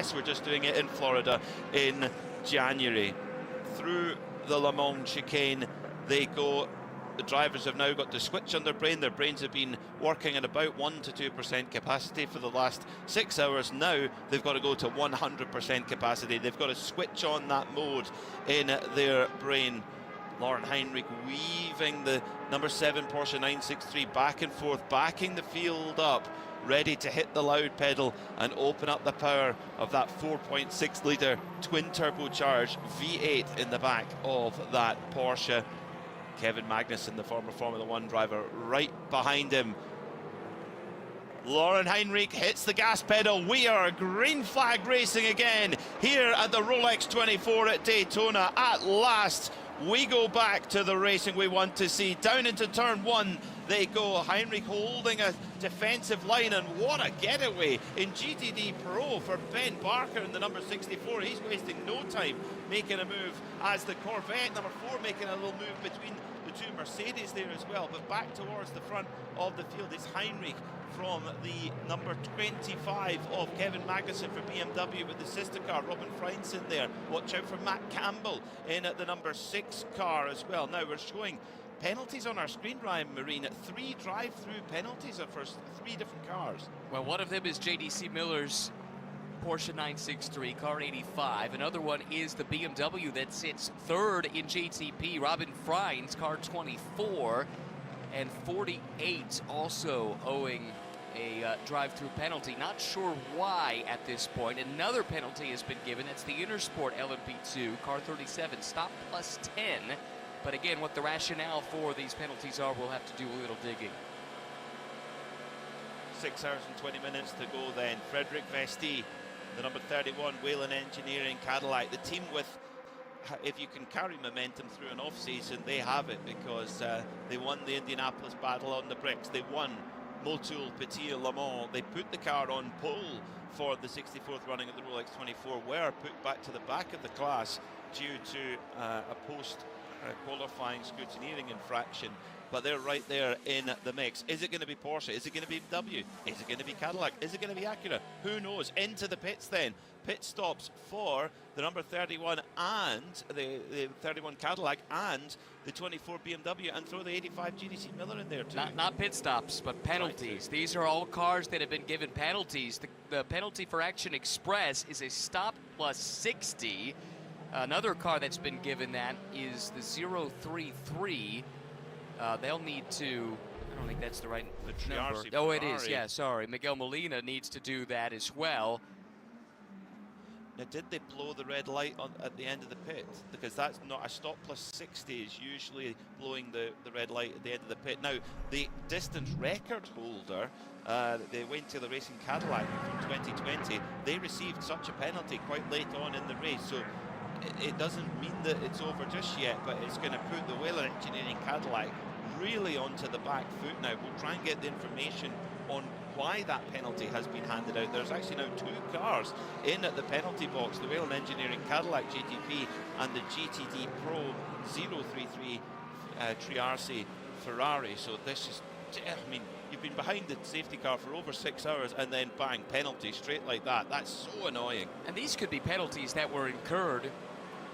US. We're just doing it in Florida in January. Through the Le Mans chicane they go. The drivers have now got to switch on their brain. Their brains have been working at about 1 to 2% capacity for the last 6 hours. Now they've got to go to 100% capacity. They've got to switch on that mode in their brain. Lauren Heinrich weaving the number 7 Porsche 963 back and forth, backing the field up, ready to hit the loud pedal and open up the power of that 4.6 litre twin turbocharged V8 in the back of that Porsche. Kevin Magnussen, the former Formula 1 driver, right behind him. Lauren Heinrich hits the gas pedal. We are green flag racing again here at the Rolex 24 at Daytona. At last, we go back to the racing we want to see. Down into turn 1 they go. Heinrich holding a defensive line, and what a getaway in GTD Pro for Ben Barker in the number 64. He's wasting no time making a move, as the Corvette number 4 making a little move between the two Mercedes there as well. But back towards the front of the field is Heinrich from the number 25 of Kevin Magnussen for BMW with the sister car, Robin Freinson there. Watch out for Matt Campbell in at the number 6 car as well. Now we're showing penalties on our screen, Ryan Marine. 3 drive-through penalties for 3 different cars. Well, one of them is JDC Miller's Porsche 963, car 85. Another one is the BMW that sits 3rd in GTP, Robin Frein's car 24. And 48 also owing a drive-through penalty. Not sure why at this point. Another penalty has been given. It's the Intersport LMP2, car 37, stop plus 10. But again, what the rationale for these penalties are, we'll have to do a little digging. 6 hours and 20 minutes to go then. Frederick Vesti, the number 31 Whelen Engineering Cadillac, the team with, if you can carry momentum through an off-season, they have it, because they won the Indianapolis Battle on the bricks. They won Motul Petit Le Mans. They put the car on pole for the 64th running of the Rolex 24, were put back to the back of the class due to a post-qualifying scrutineering infraction. But they're right there in the mix. Is it going to be Porsche? Is it going to be BMW? Is it going to be Cadillac? Is it going to be Acura? Who knows? Into the pits then. Pit stops for the number 31 and the 31 Cadillac and the 24 BMW, and throw the 85 GDC Miller in there too. Not pit stops, but penalties. Right. These are all cars that have been given penalties. The penalty for Action Express is a stop plus 60. Another car that's been given that is the 033. They'll need to, I don't think that's the right number. Oh, it is, yeah, sorry. Miguel Molina needs to do that as well. Now, did they blow the red light at the end of the pit? Because that's not a stop plus 60 is usually blowing the red light at the end of the pit. Now, the distance record holder, the Wayne Taylor Racing Cadillac from 2020, they received such a penalty quite late on in the race. So it doesn't mean that it's over just yet, but it's going to put the Whelen Engineering Cadillac really onto the back foot now. We'll try and get the information on why that penalty has been handed out. There's actually now 2 cars in at the penalty box, the Whelen Engineering Cadillac GTP and the GTD Pro 033 Triarci Ferrari. So this is, I mean, you've been behind the safety car for over 6 hours and then bang, penalty straight like that. That's so annoying. And these could be penalties that were incurred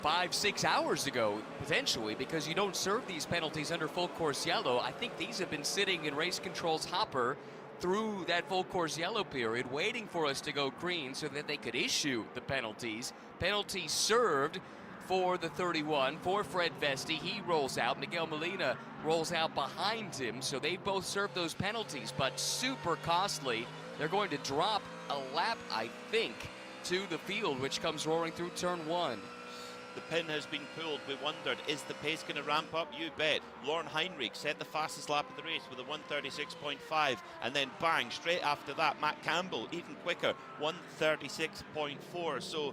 5-6 hours ago, potentially, because you don't serve these penalties under full course yellow. I think these have been sitting in race control's hopper through that full course yellow period, waiting for us to go green so that they could issue the penalties. Penalties served for the 31, for Fred Vesti. He rolls out. Miguel Molina rolls out behind him. So they both served those penalties, but super costly. They're going to drop a lap, I think, to the field, which comes roaring through turn 1. The pin has been pulled. We wondered, is the pace going to ramp up? You bet. Lauren Heinrich set the fastest lap of the race with a 136.5, and then bang, straight after that, Matt Campbell, even quicker, 136.4. So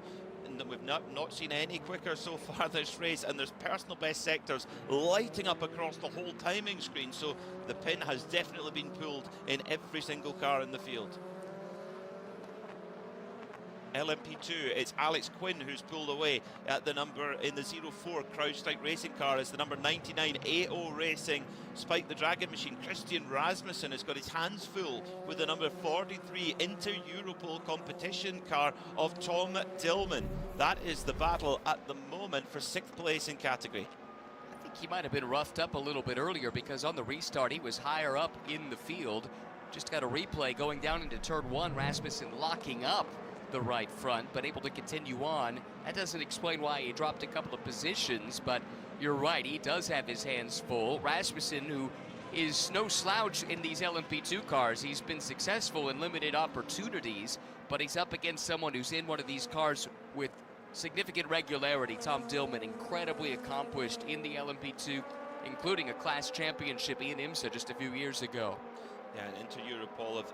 we've not seen any quicker so far this race, and there's personal best sectors lighting up across the whole timing screen. So the pin has definitely been pulled in every single car in the field. LMP2, it's Alex Quinn who's pulled away at the number in the 04 CrowdStrike racing car as the number 99 AO Racing Spike the Dragon machine. Christian Rasmussen has got his hands full with the number 43 Inter-Europol competition car of Tom Dillman. That is the battle at the moment for 6th place in category. I think he might have been roughed up a little bit earlier because on the restart he was higher up in the field. Just got a replay going down into turn 1, Rasmussen locking up the right front, but able to continue on. That doesn't explain why he dropped a couple of positions, but you're right, he does have his hands full. Rasmussen, who is no slouch in these LMP2 cars, he's been successful in limited opportunities, but he's up against someone who's in one of these cars with significant regularity. Tom Dillman, incredibly accomplished in the LMP2, including a class championship in IMSA just a few years ago. Yeah, Inter-Europol,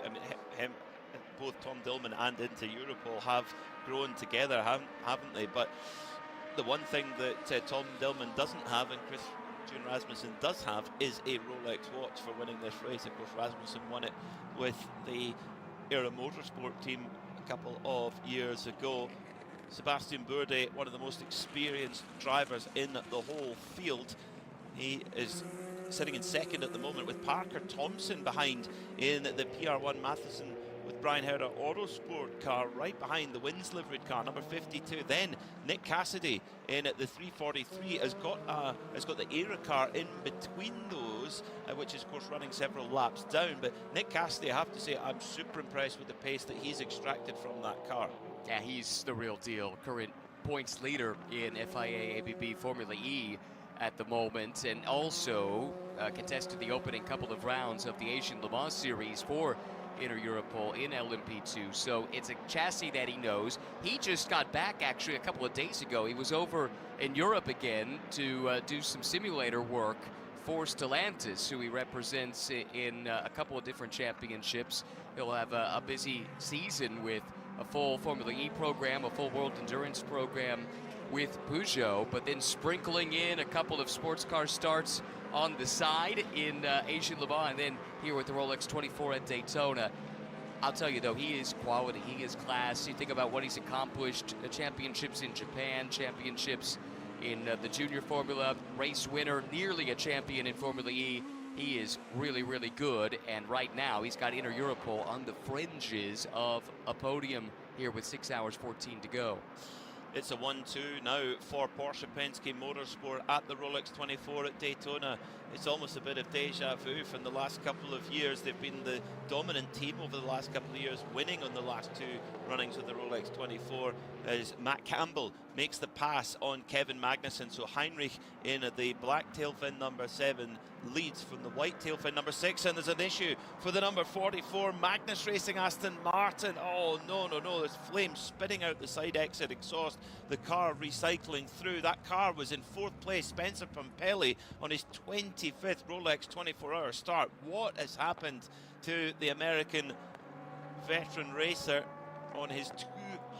both Tom Dillman and Inter-Europol have grown together, haven't they? But the one thing that Tom Dillman doesn't have, and Christian Rasmussen does have, is a Rolex watch for winning this race. Of course, Rasmussen won it with the Era Motorsport team a couple of years ago. Sebastian Bourdais, one of the most experienced drivers in the whole field. He is sitting in second at the moment with Parker Thompson behind in the PR1 Matheson with Brian Herder Autosport car right behind the Wins liveried car, number 52. Then Nick Cassidy in at the 343 has got the Era car in between those, which is of course running several laps down. But Nick Cassidy, I have to say, I'm super impressed with the pace that he's extracted from that car. Yeah, he's the real deal. Current points leader in FIA ABB Formula E at the moment, and also contested the opening couple of rounds of the Asian Le Mans Series for Inter-Europol in LMP2. So it's a chassis that he knows. He just got back actually a couple of days ago. He was over in Europe again to do some simulator work for Stellantis, who he represents in a couple of different championships. He'll have a busy season with a full Formula E program, a full World Endurance program with Peugeot, but then sprinkling in a couple of sports car starts on the side in Asian Le Mans, and then here with the Rolex 24 at Daytona. I'll tell you though, he is quality, he is class. You think about what he's accomplished, championships in Japan, championships in the junior formula, race winner, nearly a champion in Formula E. He is really, really good, and right now he's got Inter-Europol on the fringes of a podium here with 6 hours 14 to go. It's a 1-2 now for Porsche Penske Motorsport at the Rolex 24 at Daytona. It's almost a bit of deja vu from the last couple of years. They've been the dominant team over the last couple of years, winning on the last two runnings of the Rolex 24 as Matt Campbell makes the pass on Kevin Magnussen. So Heinrich in the black tail fin number 7 leads from the white tail fin number 6, and there's an issue for the number 44 Magnus Racing Aston Martin. Oh no, there's flames spitting out the side exit exhaust, the car recycling through. That car was in 4th place. Spencer Pumpelly on his 25th Rolex 24-hour start. What has happened to the American veteran racer on his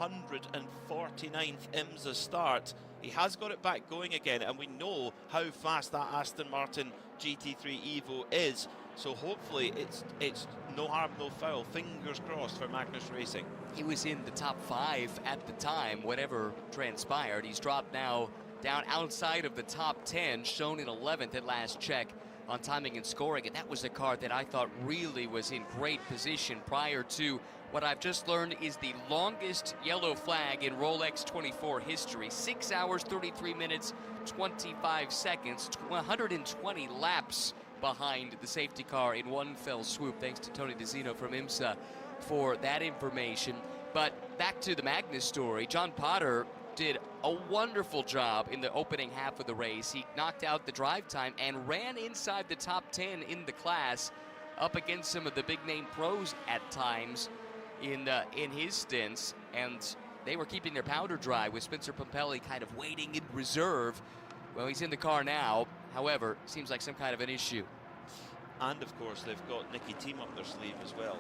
249th IMSA start? He has got it back going again, and we know how fast that Aston Martin GT3 Evo is. So hopefully it's no harm, no foul. Fingers crossed for Magnus Racing. He was in the top 5 at the time, whatever transpired. He's dropped now down outside of the top 10, shown in 11th at last check on timing and scoring. And that was a car that I thought really was in great position prior to what I've just learned is the longest yellow flag in Rolex 24 history. 6 hours, 33 minutes, 25 seconds, 120 laps behind the safety car in one fell swoop. Thanks to Tony DeZino from IMSA for that information. But back to the Magnus story. John Potter did a wonderful job in the opening half of the race. He knocked out the drive time and ran inside the top 10 in the class, up against some of the big name pros at times in his stints, and they were keeping their powder dry with Spencer Pumpelly kind of waiting in reserve. Well, he's in the car now. However, seems like some kind of an issue. And of course they've got Nicky Team up their sleeve as well.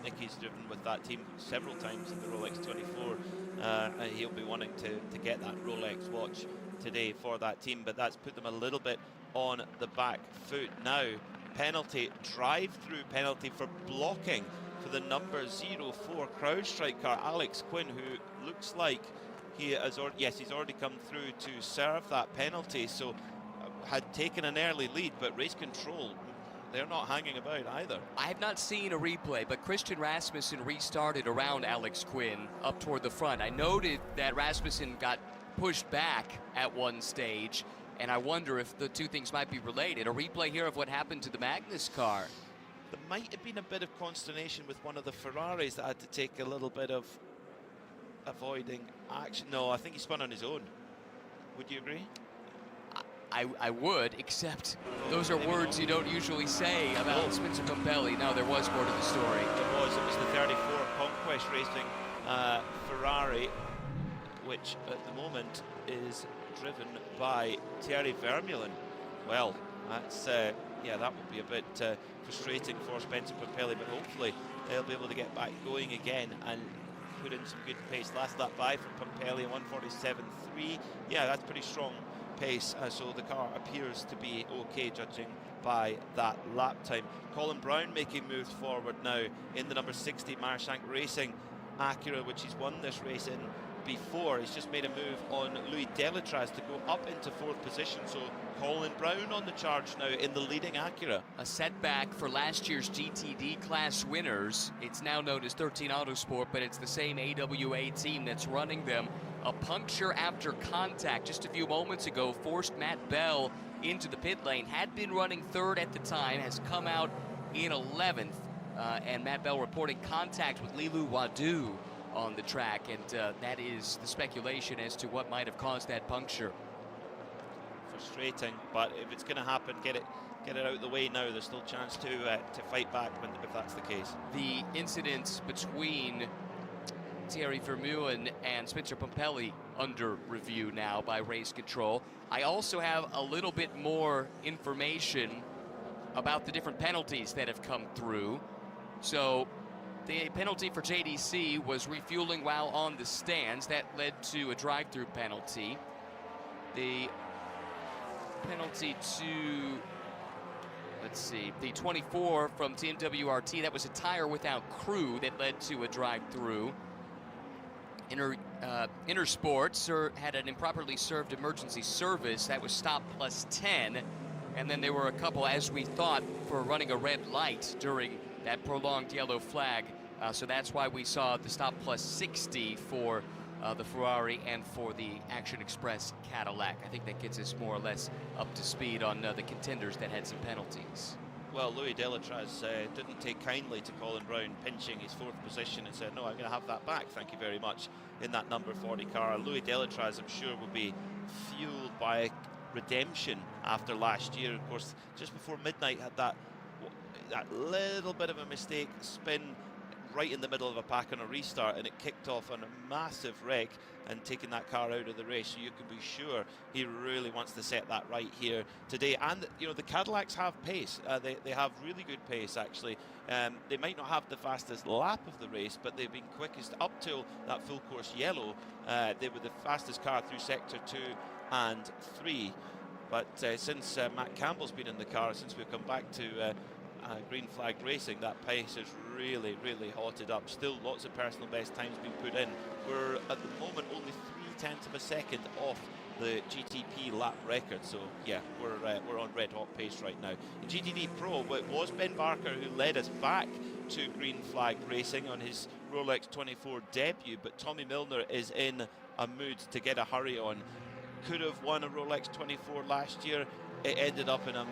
Nicky's driven with that team several times in the Rolex 24. He'll be wanting to get that Rolex watch today for that team, but that's put them a little bit on the back foot. Now, penalty, drive-through penalty for blocking for the number 04 CrowdStrike car, Alex Quinn, who looks like he has he's already come through to serve that penalty, so had taken an early lead, but race control, they're not hanging about either. I have not seen a replay, but Christian Rasmussen restarted around Alex Quinn up toward the front. I noted that Rasmussen got pushed back at one stage, and I wonder if the two things might be related. A replay here of what happened to the Magnus car. There might have been a bit of consternation with one of the Ferraris that had to take a little bit of avoiding action. No, I think he spun on his own. Would you agree? I would, except those are words you don't usually say about Spencer Pumpelly. No, there was more to the story. It was the 34 Conquest Racing Ferrari, which at the moment is driven by Thierry Vermeulen. Well, that's yeah, that will be a bit frustrating for Spencer Pumpelly, but hopefully they'll be able to get back going again and put in some good pace. Last lap by for Pumpelly, 1:47.3. Yeah, that's pretty strong pace, so the car appears to be okay judging by that lap time. Colin Brown making moves forward now in the number 60 Marshank Racing Acura, which he's won this race in before. He's just made a move on Louis Delatraz to go up into 4th position, so Colin Brown on the charge now in the leading Acura. A setback for last year's GTD class winners. It's now known as 13 Autosport, but it's the same AWA team that's running them. A puncture after contact just a few moments ago forced Matt Bell into the pit lane. Had been running 3rd at the time, has come out in 11th. And Matt Bell reporting contact with Lilu Wadu on the track, and that is the speculation as to what might have caused that puncture. Frustrating, but if it's going to happen, get it out of the way now. There's still a chance to fight back if that's the case. The incident between Thierry Vermeulen and Spencer Pumpelly under review now by race control. I also have a little bit more information about the different penalties that have come through. So the penalty for JDC was refueling while on the stands. That led to a drive-through penalty. The penalty to, let's see, the 24 from Team WRT, that was a tire without crew that led to a drive-through. Intersport had an improperly served emergency service. That was stop plus 10. And then there were a couple, as we thought, for running a red light during that prolonged yellow flag. So that's why we saw the stop plus 60 for the Ferrari and for the Action Express Cadillac. I think that gets us more or less up to speed on the contenders that had some penalties. Well, Louis Delatraz didn't take kindly to Colin Brown pinching his 4th position and said, no, I'm going to have that back, thank you very much, in that number 40 car. Louis Delatraz, I'm sure, will be fueled by redemption after last year. Of course, just before midnight, had that little bit of a mistake, spin right in the middle of a pack on a restart, and it kicked off on a massive wreck and taking that car out of the race. So you can be sure he really wants to set that right here today. And you know, the Cadillacs have pace. They have really good pace, actually. They might not have the fastest lap of the race, but they've been quickest up till that full course yellow. They were the fastest car through sector 2 and 3. But since Matt Campbell's been in the car, since we've come back to green flag racing, that pace has really hotted up. Still lots of personal best times being put in. We're at the moment only 0.3 of a second off the GTP lap record, so yeah, we're on red hot pace right now. In GTD Pro, it was Ben Barker who led us back to green flag racing on his Rolex 24 debut, but Tommy Milner is in a mood to get a hurry on. Could have won a Rolex 24 last year. It ended up in a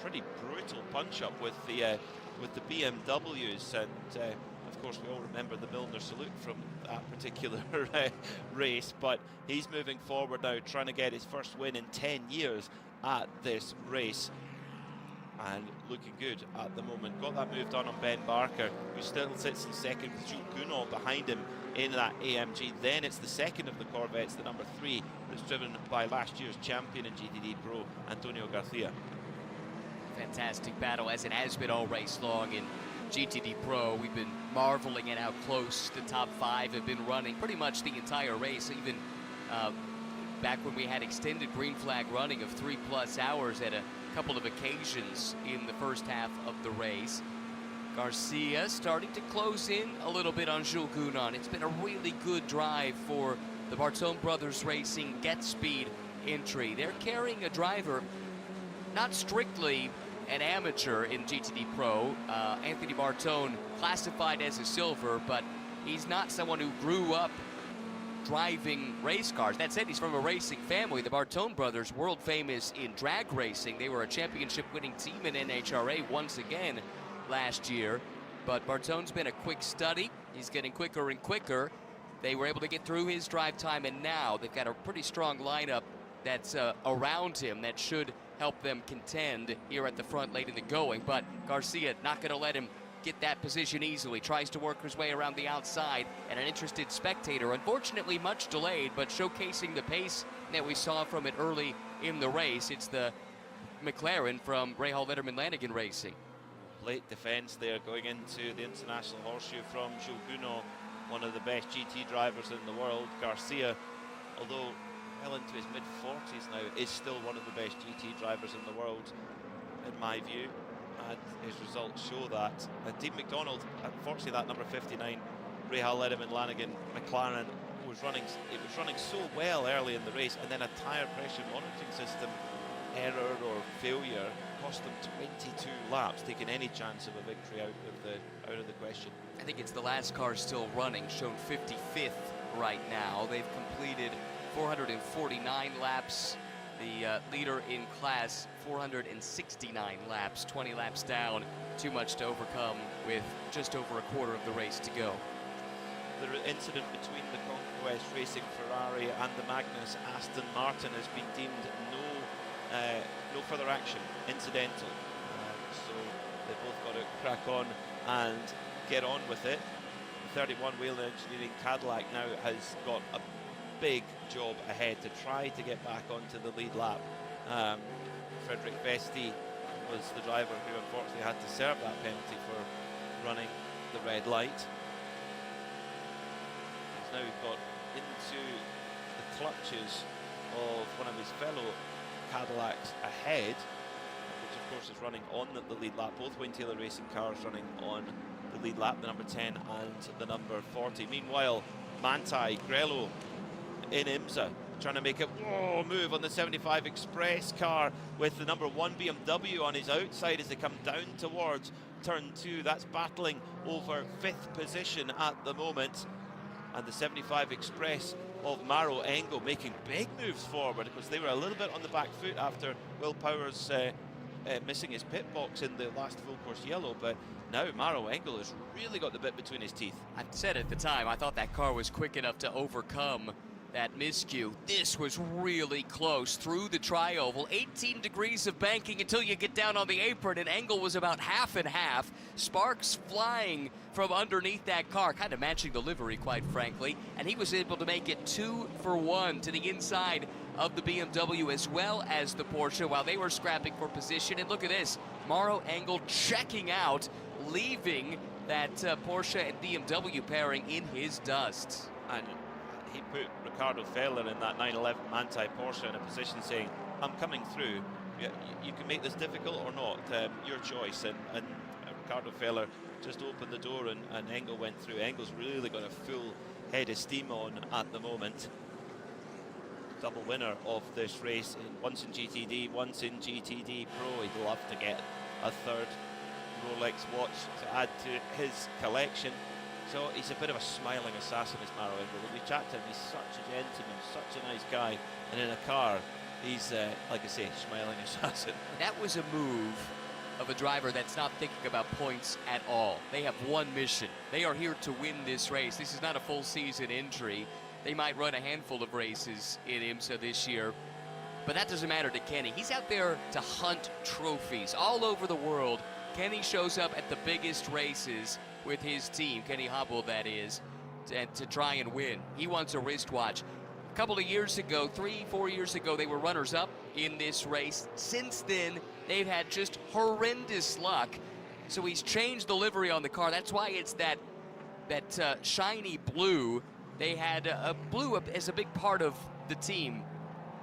pretty brutal punch-up with the BMWs, and of course we all remember the Milner salute from that particular race, but he's moving forward now, trying to get his first win in 10 years at this race, and looking good at the moment. Got that move done on Ben Barker, who still sits in second with Jules Gounod behind him in that AMG. Then it's the second of the Corvettes, the number 3, that's driven by last year's champion in GTD Pro, Antonio Garcia. Fantastic battle, as it has been all race long in GTD Pro. We've been marveling at how close the top 5 have been running pretty much the entire race, even back when we had extended green flag running of 3+ hours at a couple of occasions in the first half of the race. Garcia starting to close in a little bit on Jules Gounon. It's been a really good drive for the Bartone Brothers Racing Get Speed entry. They're carrying a driver, not strictly an amateur in GTD Pro. Anthony Bartone classified as a silver, but he's not someone who grew up driving race cars. That said, he's from a racing family. The Bartone brothers, world famous in drag racing. They were a championship winning team in NHRA once again last year. But Bartone's been a quick study. He's getting quicker and quicker. They were able to get through his drive time, and now they've got a pretty strong lineup that's around him that should help them contend here at the front late in the going. But Garcia not going to let him get that position easily. Tries to work his way around the outside, and an interested spectator, unfortunately much delayed, but showcasing the pace that we saw from it early in the race. It's the McLaren from Rahal Letterman Lanigan Racing. Late defence there going into the International Horseshoe from Jules Gounon, one of the best GT drivers in the world. Garcia, although well into his mid-40s now, is still one of the best GT drivers in the world, in my view. And his results show that. Dean McDonald, unfortunately, that number 59, Rahal Letterman Lanigan McLaren, was running so well early in the race, and then a tyre pressure monitoring system error or failure cost them 22 laps, taking any chance of a victory out of the question. I think it's the last car still running, shown 55th right now. They've completed 449 laps. The leader in class, 469 laps, 20 laps down. Too much to overcome with just over a quarter of the race to go. The incident between the Conquest Racing Ferrari and the Magnus Aston Martin has been deemed no further action, incidental. So they both got to crack on and get on with it. The 31 Wheel Engineering Cadillac now has got a big job ahead to try to get back onto the lead lap. Frederick Vesti was the driver who unfortunately had to serve that penalty for running the red light. He's now got into the clutches of one of his fellow Cadillacs ahead, which of course is running on the lead lap. Both Wayne Taylor Racing cars running on the lead lap, the number 10 and the number 40. Meanwhile, Manti Grello in IMSA trying to make a move on the 75 Express car with the number 1 BMW on his outside as they come down towards turn 2. That's battling over 5th position at the moment, and the 75 Express of Maro Engel making big moves forward because they were a little bit on the back foot after Will Powers missing his pit box in the last full course yellow. But now Maro Engel has really got the bit between his teeth. I said at the time, I thought that car was quick enough to overcome that miscue. This was really close through the tri-oval. 18 degrees of banking until you get down on the apron, and Engel was about half and half. Sparks flying from underneath that car, kind of matching the livery, quite frankly. And he was able to make it 2 for 1 to the inside of the BMW as well as the Porsche while they were scrapping for position. And look at this, Maro Engel checking out, leaving that Porsche and BMW pairing in his dust. And he put Ricardo Feller in that 911 Manti Porsche in a position saying, I'm coming through. You can make this difficult or not, your choice. And Ricardo Feller just opened the door and Engel went through. Engel's really got a full head of steam on at the moment. Double winner of this race, once in GTD, once in GTD Pro. He'd love to get a third Rolex watch to add to his collection. So he's a bit of a smiling assassin, is Maro Engel. When we chat to him, he's such a gentleman, such a nice guy. And in a car, he's, like I say, smiling assassin. That was a move of a driver that's not thinking about points at all. They have one mission. They are here to win this race. This is not a full season entry. They might run a handful of races in IMSA this year, but that doesn't matter to Kenny. He's out there to hunt trophies all over the world. Kenny shows up at the biggest races with his team, Kenny Hobble that is, to try and win. He wants a wristwatch. A couple of years ago, 3-4 years ago, they were runners-up in this race. Since then, they've had just horrendous luck. So he's changed the livery on the car. That's why it's that shiny blue. They had blue as a big part of the team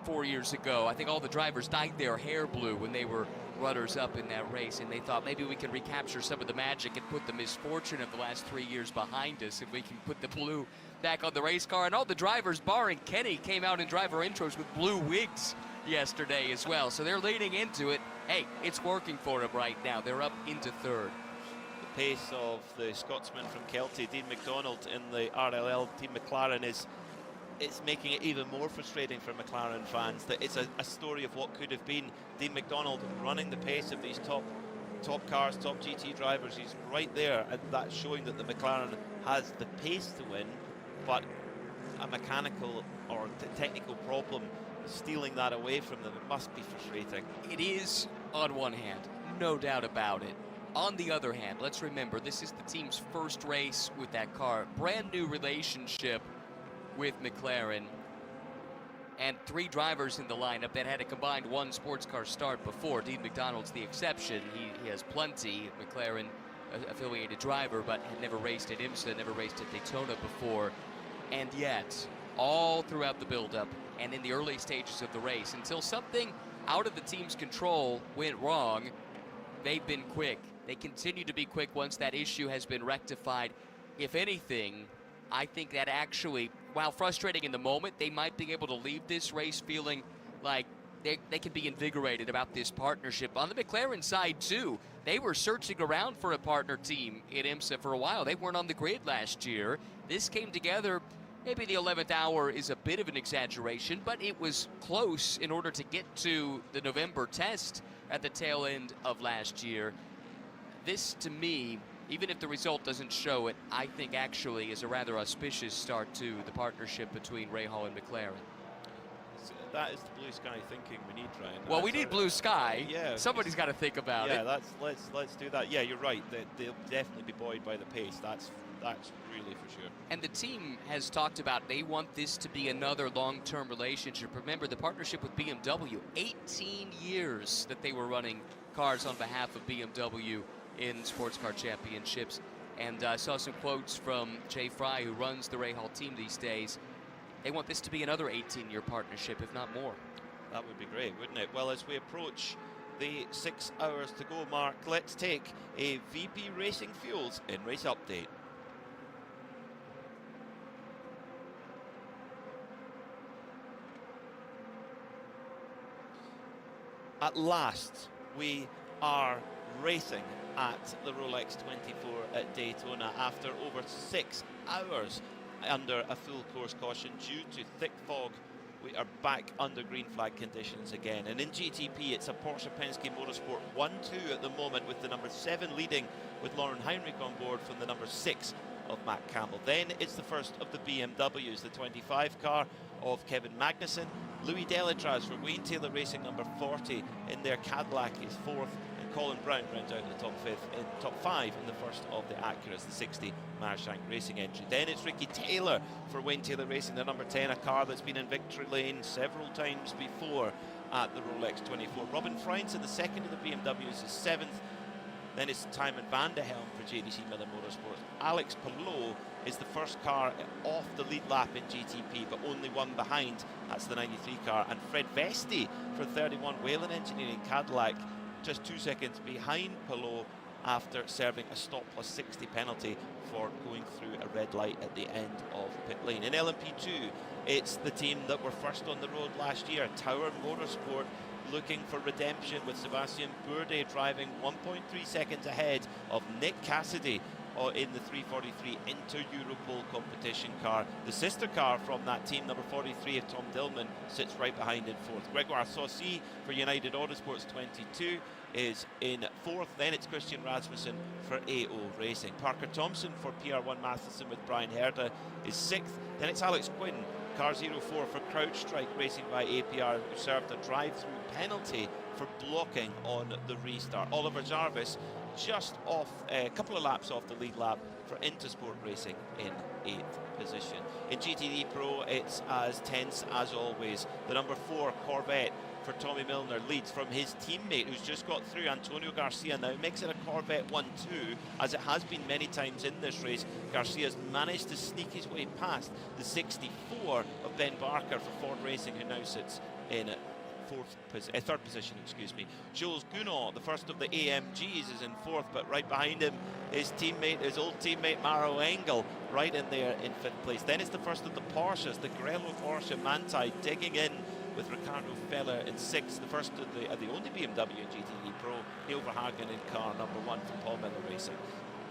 4 years ago. I think all the drivers dyed their hair blue when they were runners-up in that race, and they thought maybe we can recapture some of the magic and put the misfortune of the last 3 years behind us, if we can put the blue back on the race car. And all the drivers, barring Kenny, came out in driver intros with blue wigs yesterday as well. So they're leaning into it. Hey, it's working for them right now. They're up into third. The pace of the Scotsman from Kelty, Dean McDonald, in the RLL Team McLaren is making it even more frustrating for McLaren fans. That it's a story of what could have been. Dean McDonald running the pace of these top cars, top GT drivers. He's right there, and that's showing that the McLaren has the pace to win, but a mechanical or technical problem stealing that away from them. It must be frustrating. It is, on one hand, no doubt about it. On the other hand, let's remember, this is the team's first race with that car. Brand new relationship with McLaren, and 3 drivers in the lineup that had a combined 1 sports car start before. Dean McDonald's the exception. He has plenty. McLaren affiliated driver, but had never raced at IMSA, never raced at Daytona before. And yet, all throughout the buildup and in the early stages of the race, until something out of the team's control went wrong, they've been quick. They continue to be quick once that issue has been rectified. If anything, I think that actually, while frustrating in the moment, they might be able to leave this race feeling like they can be invigorated about this partnership. On the McLaren side, too, they were searching around for a partner team in IMSA for a while. They weren't on the grid last year. This came together. Maybe the 11th hour is a bit of an exaggeration, but it was close in order to get to the November test at the tail end of last year. This, to me, even if the result doesn't show it, I think actually is a rather auspicious start to the partnership between Rahal and McLaren. That is the blue sky thinking we need, Ryan. Well, we need blue sky. Yeah, somebody's got to think about it. Yeah, let's do that. Yeah, you're right. They'll definitely be buoyed by the pace. That's really for sure. And the team has talked about they want this to be another long-term relationship. Remember the partnership with BMW, 18 years that they were running cars on behalf of BMW in sports car championships. And I saw some quotes from Jay Fry, who runs the Rahal team these days. They want this to be another 18-year partnership, if not more. That would be great, wouldn't it? Well, as we approach the 6 hours to go mark, let's take a VP Racing Fuels in-race update. At last, we are racing at the Rolex 24 at Daytona after over 6 hours under a full course caution due to thick fog. We are back under green flag conditions again, and in GTP it's a Porsche Penske Motorsport 1-2 at the moment, with the number 7 leading with Lauren Heinrich on board from the number 6 of Matt Campbell. Then it's the first of the BMWs, the 25 car of Kevin Magnussen. Louis Delatraz for Wayne Taylor Racing, number 40 in their Cadillac, is 4th, and Colin Brown rounds out the top 5 in the first of the Acuras, the 60 Marshank Racing entry. Then it's Ricky Taylor for Wayne Taylor Racing, the number 10, a car that's been in victory lane several times before at the Rolex 24. Robin Freins in the second of the BMWs is 7th. Then it's Timon van de Helm for JDC Miller Motorsports. Alex Palou is the first car off the lead lap in GTP, but only one behind. That's the 93 car. And Fred Vesti for 31 Whalen Engineering Cadillac, just 2 seconds behind Palou after serving a stop plus 60 penalty for going through a red light at the end of pit lane. In LMP2, it's the team that were first on the road last year, Tower Motorsport, looking for redemption with Sebastian Bourdais driving 1.3 seconds ahead of Nick Cassidy in the 343 Inter Europol competition car. The sister car from that team, number 43 of Tom Dillman, sits right behind in 4th. Gregoire Saucy for United Autosports 22 is in 4th. Then it's Christian Rasmussen for AO Racing. Parker Thompson for PR1 Matheson with Brian Herda is 6th. Then it's Alex Quinn, car 04 for CrowdStrike Racing by APR, who served a drive-through penalty for blocking on the restart. Oliver Jarvis just off a couple of laps off the lead lap for Intersport Racing in 8th position. In GTD Pro, it's as tense as always. The number 4 Corvette for Tommy Milner leads from his teammate who's just got through, Antonio Garcia. Now it makes it a Corvette 1-2, as it has been many times in this race. Garcia's managed to sneak his way past the 64 of Ben Barker for Ford Racing, who now sits in third position, excuse me. Jules Gounod, the first of the AMGs, is in fourth, but right behind him, his old teammate Maro Engel, right in there in fifth place. Then it's the first of the Porsches, the Grello Porsche Manthey, digging in with Ricardo Feller in sixth. The first of the only BMW GTD Pro, Neil Verhagen in car number 1 from Paul Miller Racing.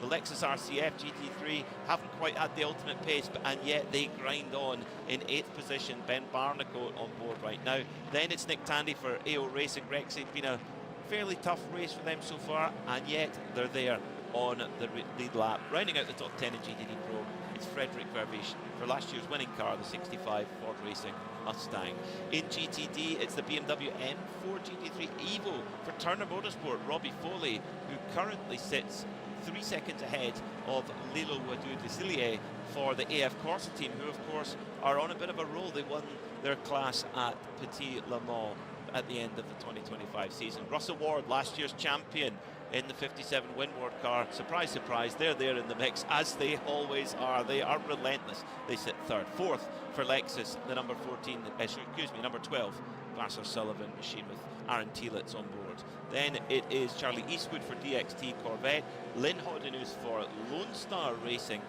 The Lexus RCF GT3 haven't quite had the ultimate pace, and yet they grind on in 8th position. Ben Barnicoat on board right now. Then it's Nick Tandy for AO Racing. Rex, it's been a fairly tough race for them so far, and yet they're there on the lead lap. Rounding out the top 10 in GTD Pro, it's Frederick Vervish for last year's winning car, the 65 Ford Racing Mustang. In GTD, it's the BMW M4 GT3 Evo for Turner Motorsport. Robbie Foley, who currently sits 3 seconds ahead of Lilo Wadu-Desilliers for the AF Corsa team, who of course are on a bit of a roll. They won their class at Petit Le Mans at the end of the 2025 season. Russell Ward, last year's champion in the 57 Winward car. Surprise, surprise, they're there in the mix, as they always are. They are relentless. They sit third. Fourth for Lexus, the number 12, Vassar Sullivan machine with Aaron Thielitz on board. Then it is Charlie Eastwood for DXT Corvette, Lynn Hoddenhuis for Lone Star Racing.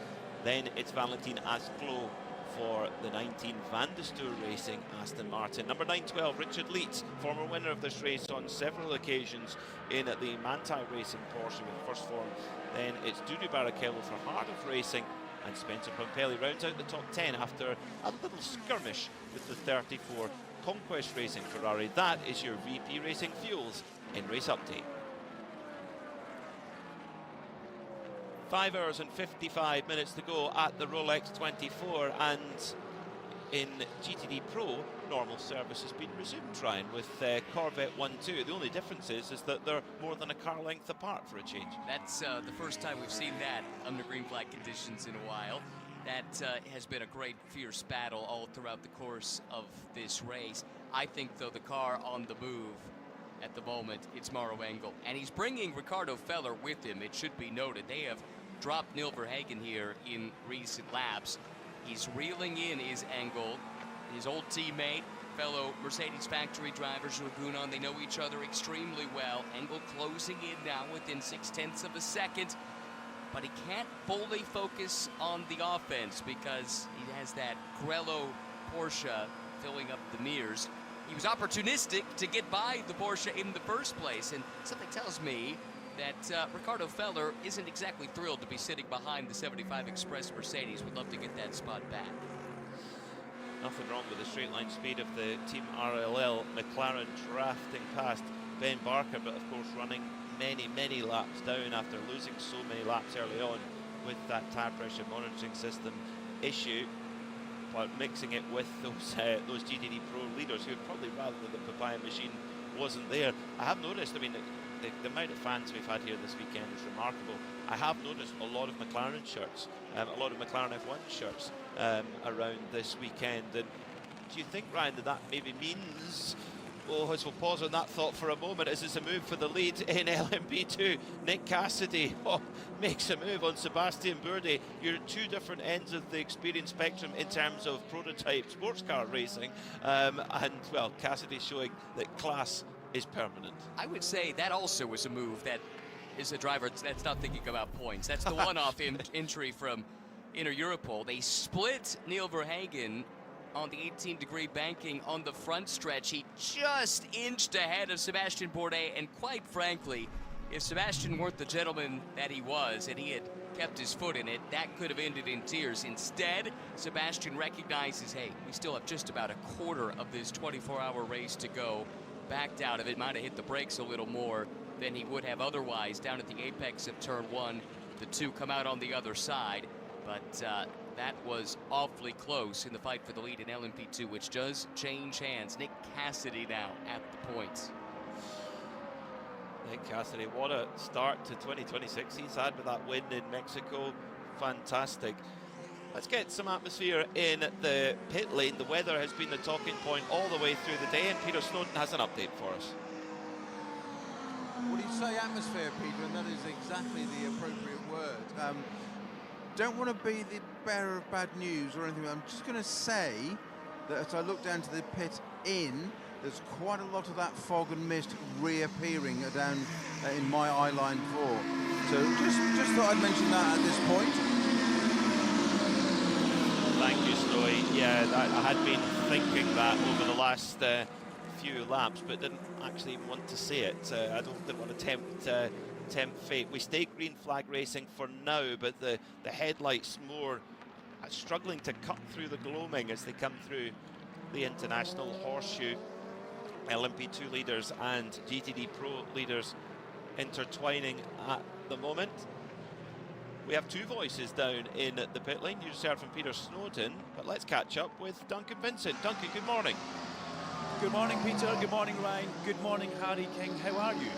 Then it's Valentin Asclot for the 19 Van de Stoor Racing Aston Martin. Number 912, Richard Leeds, former winner of this race on several occasions in the Manthey Racing Porsche with first form. Then it's Dudu Barrichello for Heart of Racing, and Spencer Pompelli rounds out the top 10 after a little skirmish with the 34 Conquest Racing Ferrari. That is your VP Racing Fuels in Race Update. 5 hours and 55 minutes to go at the Rolex 24, and in GTD Pro, normal service has been resumed, Ryan, with Corvette 1-2. The only difference is that they're more than a car length apart for a change. That's the first time we've seen that under green flag conditions in a while. That has been a great fierce battle all throughout the course of this race. I think, though, the car on the move at the moment, it's Maro Engel. And he's bringing Ricardo Feller with him, it should be noted. They have dropped Neil Verhagen here in recent laps. He's reeling in his Engel, his old teammate, fellow Mercedes factory driver, Gounod. They know each other extremely well. Engel closing in now within 0.6 of a second. But he can't fully focus on the offense because he has that Grello Porsche filling up the mirrors. He was opportunistic to get by the Porsche in the first place, and something tells me that Ricardo Feller isn't exactly thrilled to be sitting behind the 75 Express Mercedes. Would love to get that spot back. Nothing wrong with the straight line speed of the Team RLL. McLaren drafting past Ben Barker, but of course running many laps down after losing so many laps early on with that tire pressure monitoring system issue, but mixing it with those GTD Pro leaders who would probably rather the Papaya machine wasn't there. I have noticed, I mean, the amount of fans we've had here this weekend is remarkable. I have noticed a lot of McLaren shirts, a lot of McLaren F1 shirts around this weekend. And do you think, Ryan, that maybe means, as we'll pause on that thought for a moment, as it's a move for the lead in LMP2, Nick Cassidy makes a move on Sebastian Bourdais. You're at two different ends of the experience spectrum in terms of prototype sports car racing, and well, Cassidy showing that class is permanent. I would say that also was a move that is a driver that's not thinking about points. That's the one-off entry from Inter Europol. They split Neil Verhagen on the 18-degree banking on the front stretch. He just inched ahead of Sebastian Bourdais, and quite frankly, if Sebastian weren't the gentleman that he was and he had kept his foot in it, that could have ended in tears. Instead, Sebastian recognizes, hey, we still have just about a quarter of this 24-hour race to go. Backed out of it, might have hit the brakes a little more than he would have otherwise down at the apex of turn one. The two come out on the other side, but that was awfully close in the fight for the lead in LMP2, which does change hands. Nick Cassidy now at the points. Nick Cassidy, what a start to 2026 he's had with that win in Mexico. Fantastic. Let's get some atmosphere in the pit lane. The weather has been the talking point all the way through the day, and Peter Snowden has an update for us. Well, you say atmosphere, Peter, and that is exactly the appropriate word. Don't want to be the bearer of bad news or anything. I'm just going to say that as I look down to the pit in, there's quite a lot of that fog and mist reappearing down in my eye line 4. So just thought I'd mention that at this point. Thank you, Snowy. Yeah, I had been thinking that over the last few laps, but didn't actually want to say it. I didn't want to tempt fate. We stay green flag racing for now, but the headlights more struggling to cut through the gloaming as they come through the International Horseshoe. LMP2 leaders and GTD Pro leaders intertwining at the moment. We have two voices down in the pit lane. You just heard from Peter Snowden, but let's catch up with Duncan Vincent. Duncan, good morning. Good morning, Peter. Good morning, Ryan. Good morning, Harry King. How are you?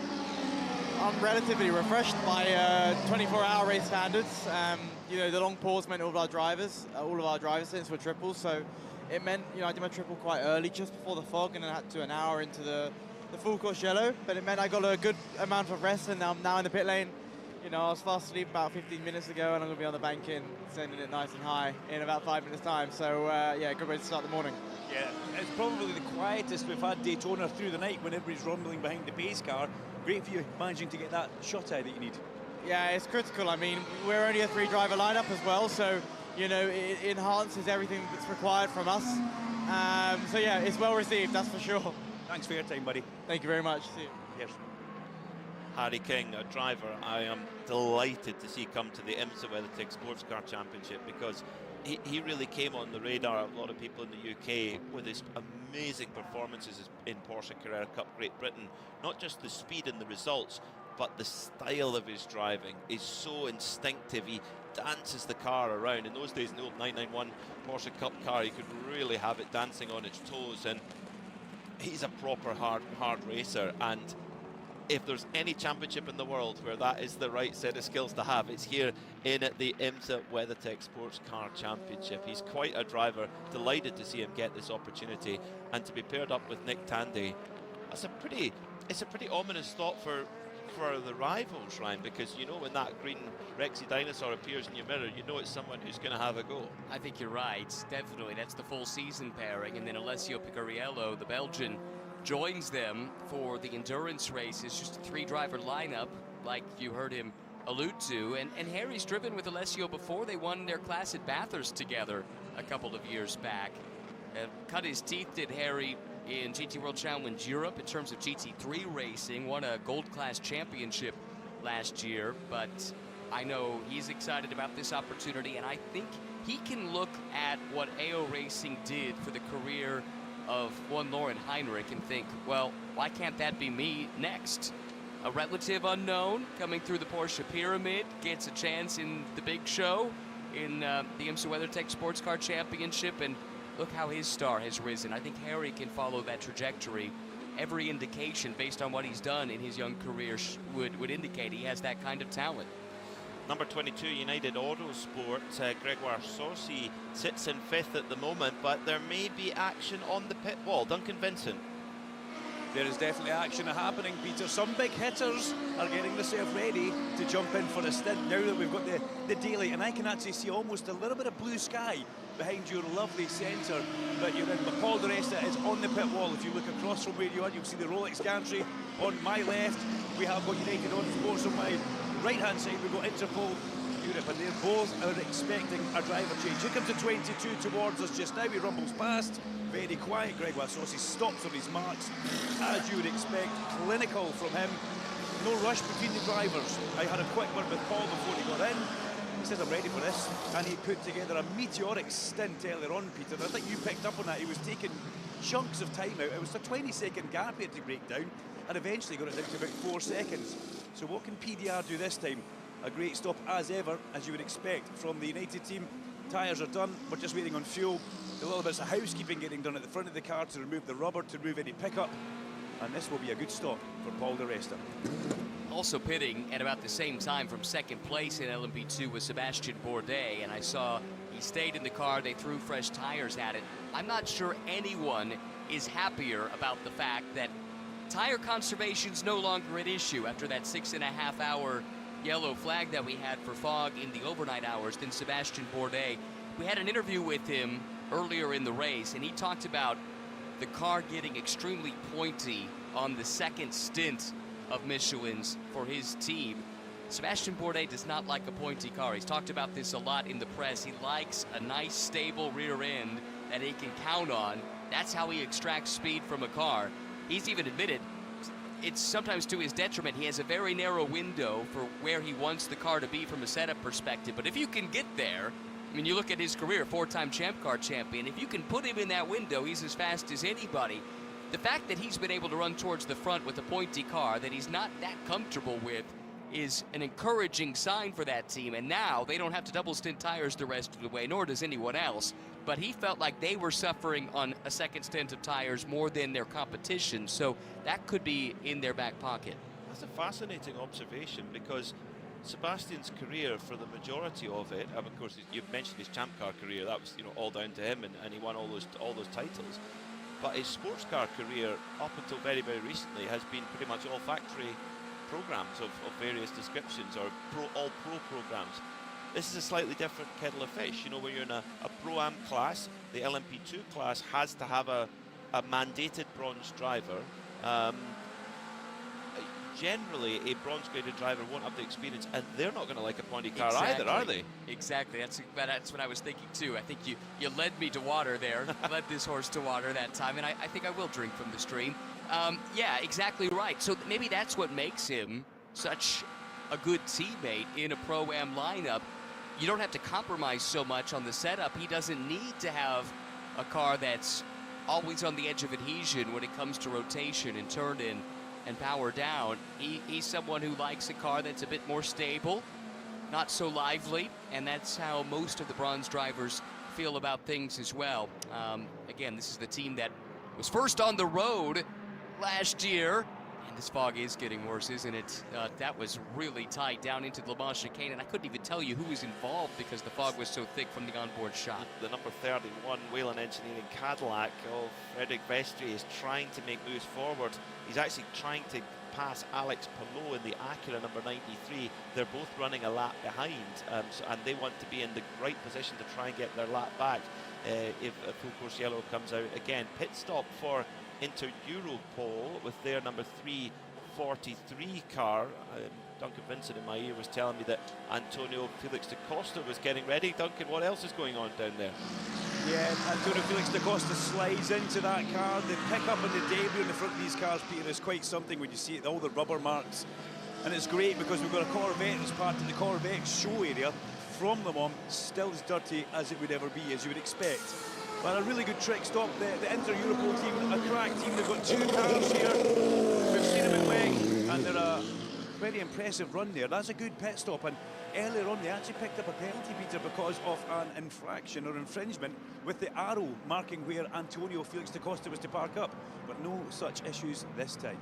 I'm relatively refreshed by 24-hour race standards. You know, the long pause meant all of our drivers since were triples, so it meant, you know, I did my triple quite early, just before the fog, and then I had to do an hour into the full course yellow, but it meant I got a good amount of rest, and I'm now in the pit lane. You know, I was fast asleep about 15 minutes ago, and I'm going to be on the bank in, sending it nice and high in about 5 minutes' time. So, yeah, good way to start the morning. Yeah, it's probably the quietest we've had Daytona through the night when everybody's rumbling behind the pace car. Great for you managing to get that shut eye that you need. Yeah, it's critical. I mean, we're only a 3-driver lineup as well, so, you know, it enhances everything that's required from us. So, yeah, it's well received, that's for sure. Thanks for your time, buddy. Thank you very much. See you. Yes. Harry King, a driver I am delighted to see come to the IMSA WeatherTech Sports Car Championship, because he really came on the radar of a lot of people in the UK with his amazing performances in Porsche Carrera Cup Great Britain. Not just the speed and the results, but the style of his driving is so instinctive. He dances the car around. In those days, in the old 991 Porsche Cup car, you could really have it dancing on its toes, and he's a proper hard racer. And if there's any championship in the world where that is the right set of skills to have, it's here in the IMSA WeatherTech Sports Car Championship. He's quite a driver. Delighted to see him get this opportunity, and to be paired up with Nick Tandy. It's a pretty ominous thought for the rivals, Ryan, because you know when that green Rexy dinosaur appears in your mirror, you know it's someone who's going to have a go. I think you're right. Definitely, that's the full season pairing, and then Alessio Picariello, the Belgian, joins them for the endurance races. Just a 3-driver lineup, like you heard him allude to. And Harry's driven with Alessio before. They won their class at Bathurst together a couple of years back. Cut his teeth, did Harry, in GT World Challenge Europe in terms of GT3 racing. Won a gold class championship last year, but I know he's excited about this opportunity, and I think he can look at what AO Racing did for the career of one Lauren Heinrich and think, well, why can't that be me next? A relative unknown coming through the Porsche pyramid gets a chance in the big show in the IMSA WeatherTech Sports Car Championship, and look how his star has risen. I think Harry can follow that trajectory. Every indication based on what he's done in his young career would indicate he has that kind of talent. Number 22, United Autosport, Gregoire Saucy sits in 5th at the moment, but there may be action on the pit wall. Duncan Vincent. There is definitely action happening, Peter. Some big hitters are getting themselves ready to jump in for a stint now that we've got the daylight, and I can actually see almost a little bit of blue sky behind your lovely centre that you're in. But Paul Di Resta is on the pit wall. If you look across from where you are, you'll see the Rolex gantry on my left. We have got United Autosports on my right-hand side. We've got Interpol Europe, and they're both are expecting a driver change. Here comes the 22 towards us just now. He rumbles past. Very quiet. Gregoire Saucy stops on his marks, as you would expect. Clinical from him. No rush between the drivers. I had a quick word with Paul before he got in. He said, I'm ready for this. And he put together a meteoric stint earlier on, Peter. I think you picked up on that. He was taking chunks of time out. It was a 20-second gap he had to break down, and eventually got it down to about 4 seconds. So what can PDR do this time? A great stop as ever, as you would expect from the United team. Tyres are done. We're just waiting on fuel. A little bit of housekeeping getting done at the front of the car to remove the rubber, to remove any pickup. And this will be a good stop for Paul Di Resta. Also pitting at about the same time from second place in LMP2 was Sebastian Bourdais, and I saw he stayed in the car. They threw fresh tires at it. I'm not sure anyone is happier about the fact that tire conservation's no longer an issue after that 6.5-hour yellow flag that we had for fog in the overnight hours than Sebastian Bourdais. We had an interview with him earlier in the race, and he talked about the car getting extremely pointy on the second stint of Michelin's for his team. Sebastian Bourdais does not like a pointy car. He's talked about this a lot in the press. He likes a nice, stable rear end that he can count on. That's how he extracts speed from a car. He's even admitted it's sometimes to his detriment. He has a very narrow window for where he wants the car to be from a setup perspective. But if you can get there, I mean, you look at his career, 4-time Champ Car champion. If you can put him in that window, he's as fast as anybody. The fact that he's been able to run towards the front with a pointy car that he's not that comfortable with is an encouraging sign for that team. And now they don't have to double stint tires the rest of the way, nor does anyone else. But he felt like they were suffering on a second stint of tires more than their competition. So that could be in their back pocket. That's a fascinating observation, because Sebastian's career, for the majority of it, of course, you've mentioned his Champ Car career. That was, all down to him, and he won all those titles. But his sports car career, up until very, very recently, has been pretty much all factory programs of various descriptions, or all pro programs. This is a slightly different kettle of fish. Where you're in a Pro-Am class, the LMP2 class has to have a mandated bronze driver. Generally, a bronze-graded driver won't have the experience, and they're not going to like a pointy car either, are they? Exactly. That's what I was thinking too. I think you led me to water there. Led this horse to water that time, and I think I will drink from the stream. Yeah, exactly right. So maybe that's what makes him such a good teammate in a Pro-Am lineup. You don't have to compromise so much on the setup. He doesn't need to have a car that's always on the edge of adhesion when it comes to rotation and turn in and power down. He's someone who likes a car that's a bit more stable, not so lively, and that's how most of the bronze drivers feel about things as well. Again, this is the team that was first on the road last year. And this fog is getting worse, isn't it? That was really tight down into the Le Mans chicane, and I couldn't even tell you who was involved because the fog was so thick from the onboard shot. The number 31 Whelen Engineering Cadillac of Frederic Vestry is trying to make moves forward. He's actually trying to pass Alex Palou in the Acura number 93. They're both running a lap behind, and they want to be in the right position to try and get their lap back if Full Course Yellow comes out again. Pit stop for Inter Europol with their number 343 car. Duncan Vincent in my ear was telling me that Antonio Felix da Costa was getting ready. Duncan, what else is going on down there? Yeah, Antonio Felix da Costa slides into that car. The pickup and the debris in the front of these cars, Peter, is quite something when you see it, all the rubber marks. And it's great because we've got a Corvette as part of the Corvette show area from Le Mans, still as dirty as it would ever be, as you would expect. But a really good trick stop. The Inter Europol team, a crack team. They've got two cars here. We've seen them in WEC, and they're a very impressive run there. That's a good pit stop, and earlier on they actually picked up a penalty, Peter, because of an infraction or infringement with the arrow marking where Antonio Felix da Costa was to park up. But no such issues this time.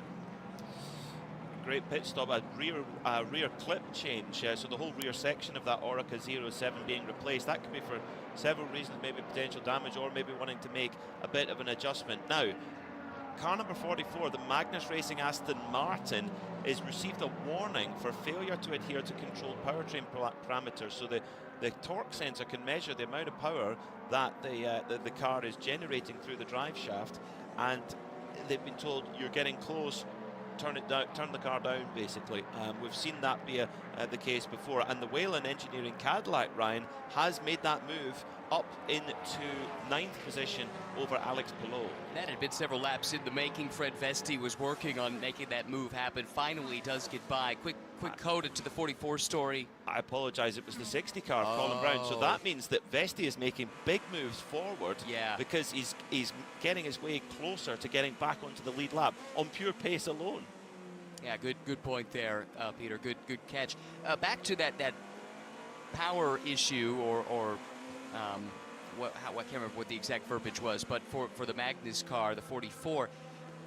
Great pit stop, a rear clip change, so the whole rear section of that Orica 07 being replaced. That could be for several reasons, maybe potential damage or maybe wanting to make a bit of an adjustment. Now, car number 44, the Magnus Racing Aston Martin, is received a warning for failure to adhere to controlled powertrain parameters. So the torque sensor can measure the amount of power that the car is generating through the drive shaft, and they've been told you're getting close. Turn it down, turn the car down, basically. We've seen that be the case before, and the Whelen Engineering Cadillac, Ryan, has made that move up into 9th position over Alex Palou. That had been several laps in the making. Fred Vesti was working on making that move happen. Finally does get by. Quick coda to the 44 story. I apologise, it was the 60 car, Colin Brown. So that means that Vesti is making big moves forward, because he's getting his way closer to getting back onto the lead lap on pure pace alone. Yeah, good point there, Peter. Good catch. Back to that power issue, or I can't remember what the exact verbiage was, but for the Magnus car, the 44,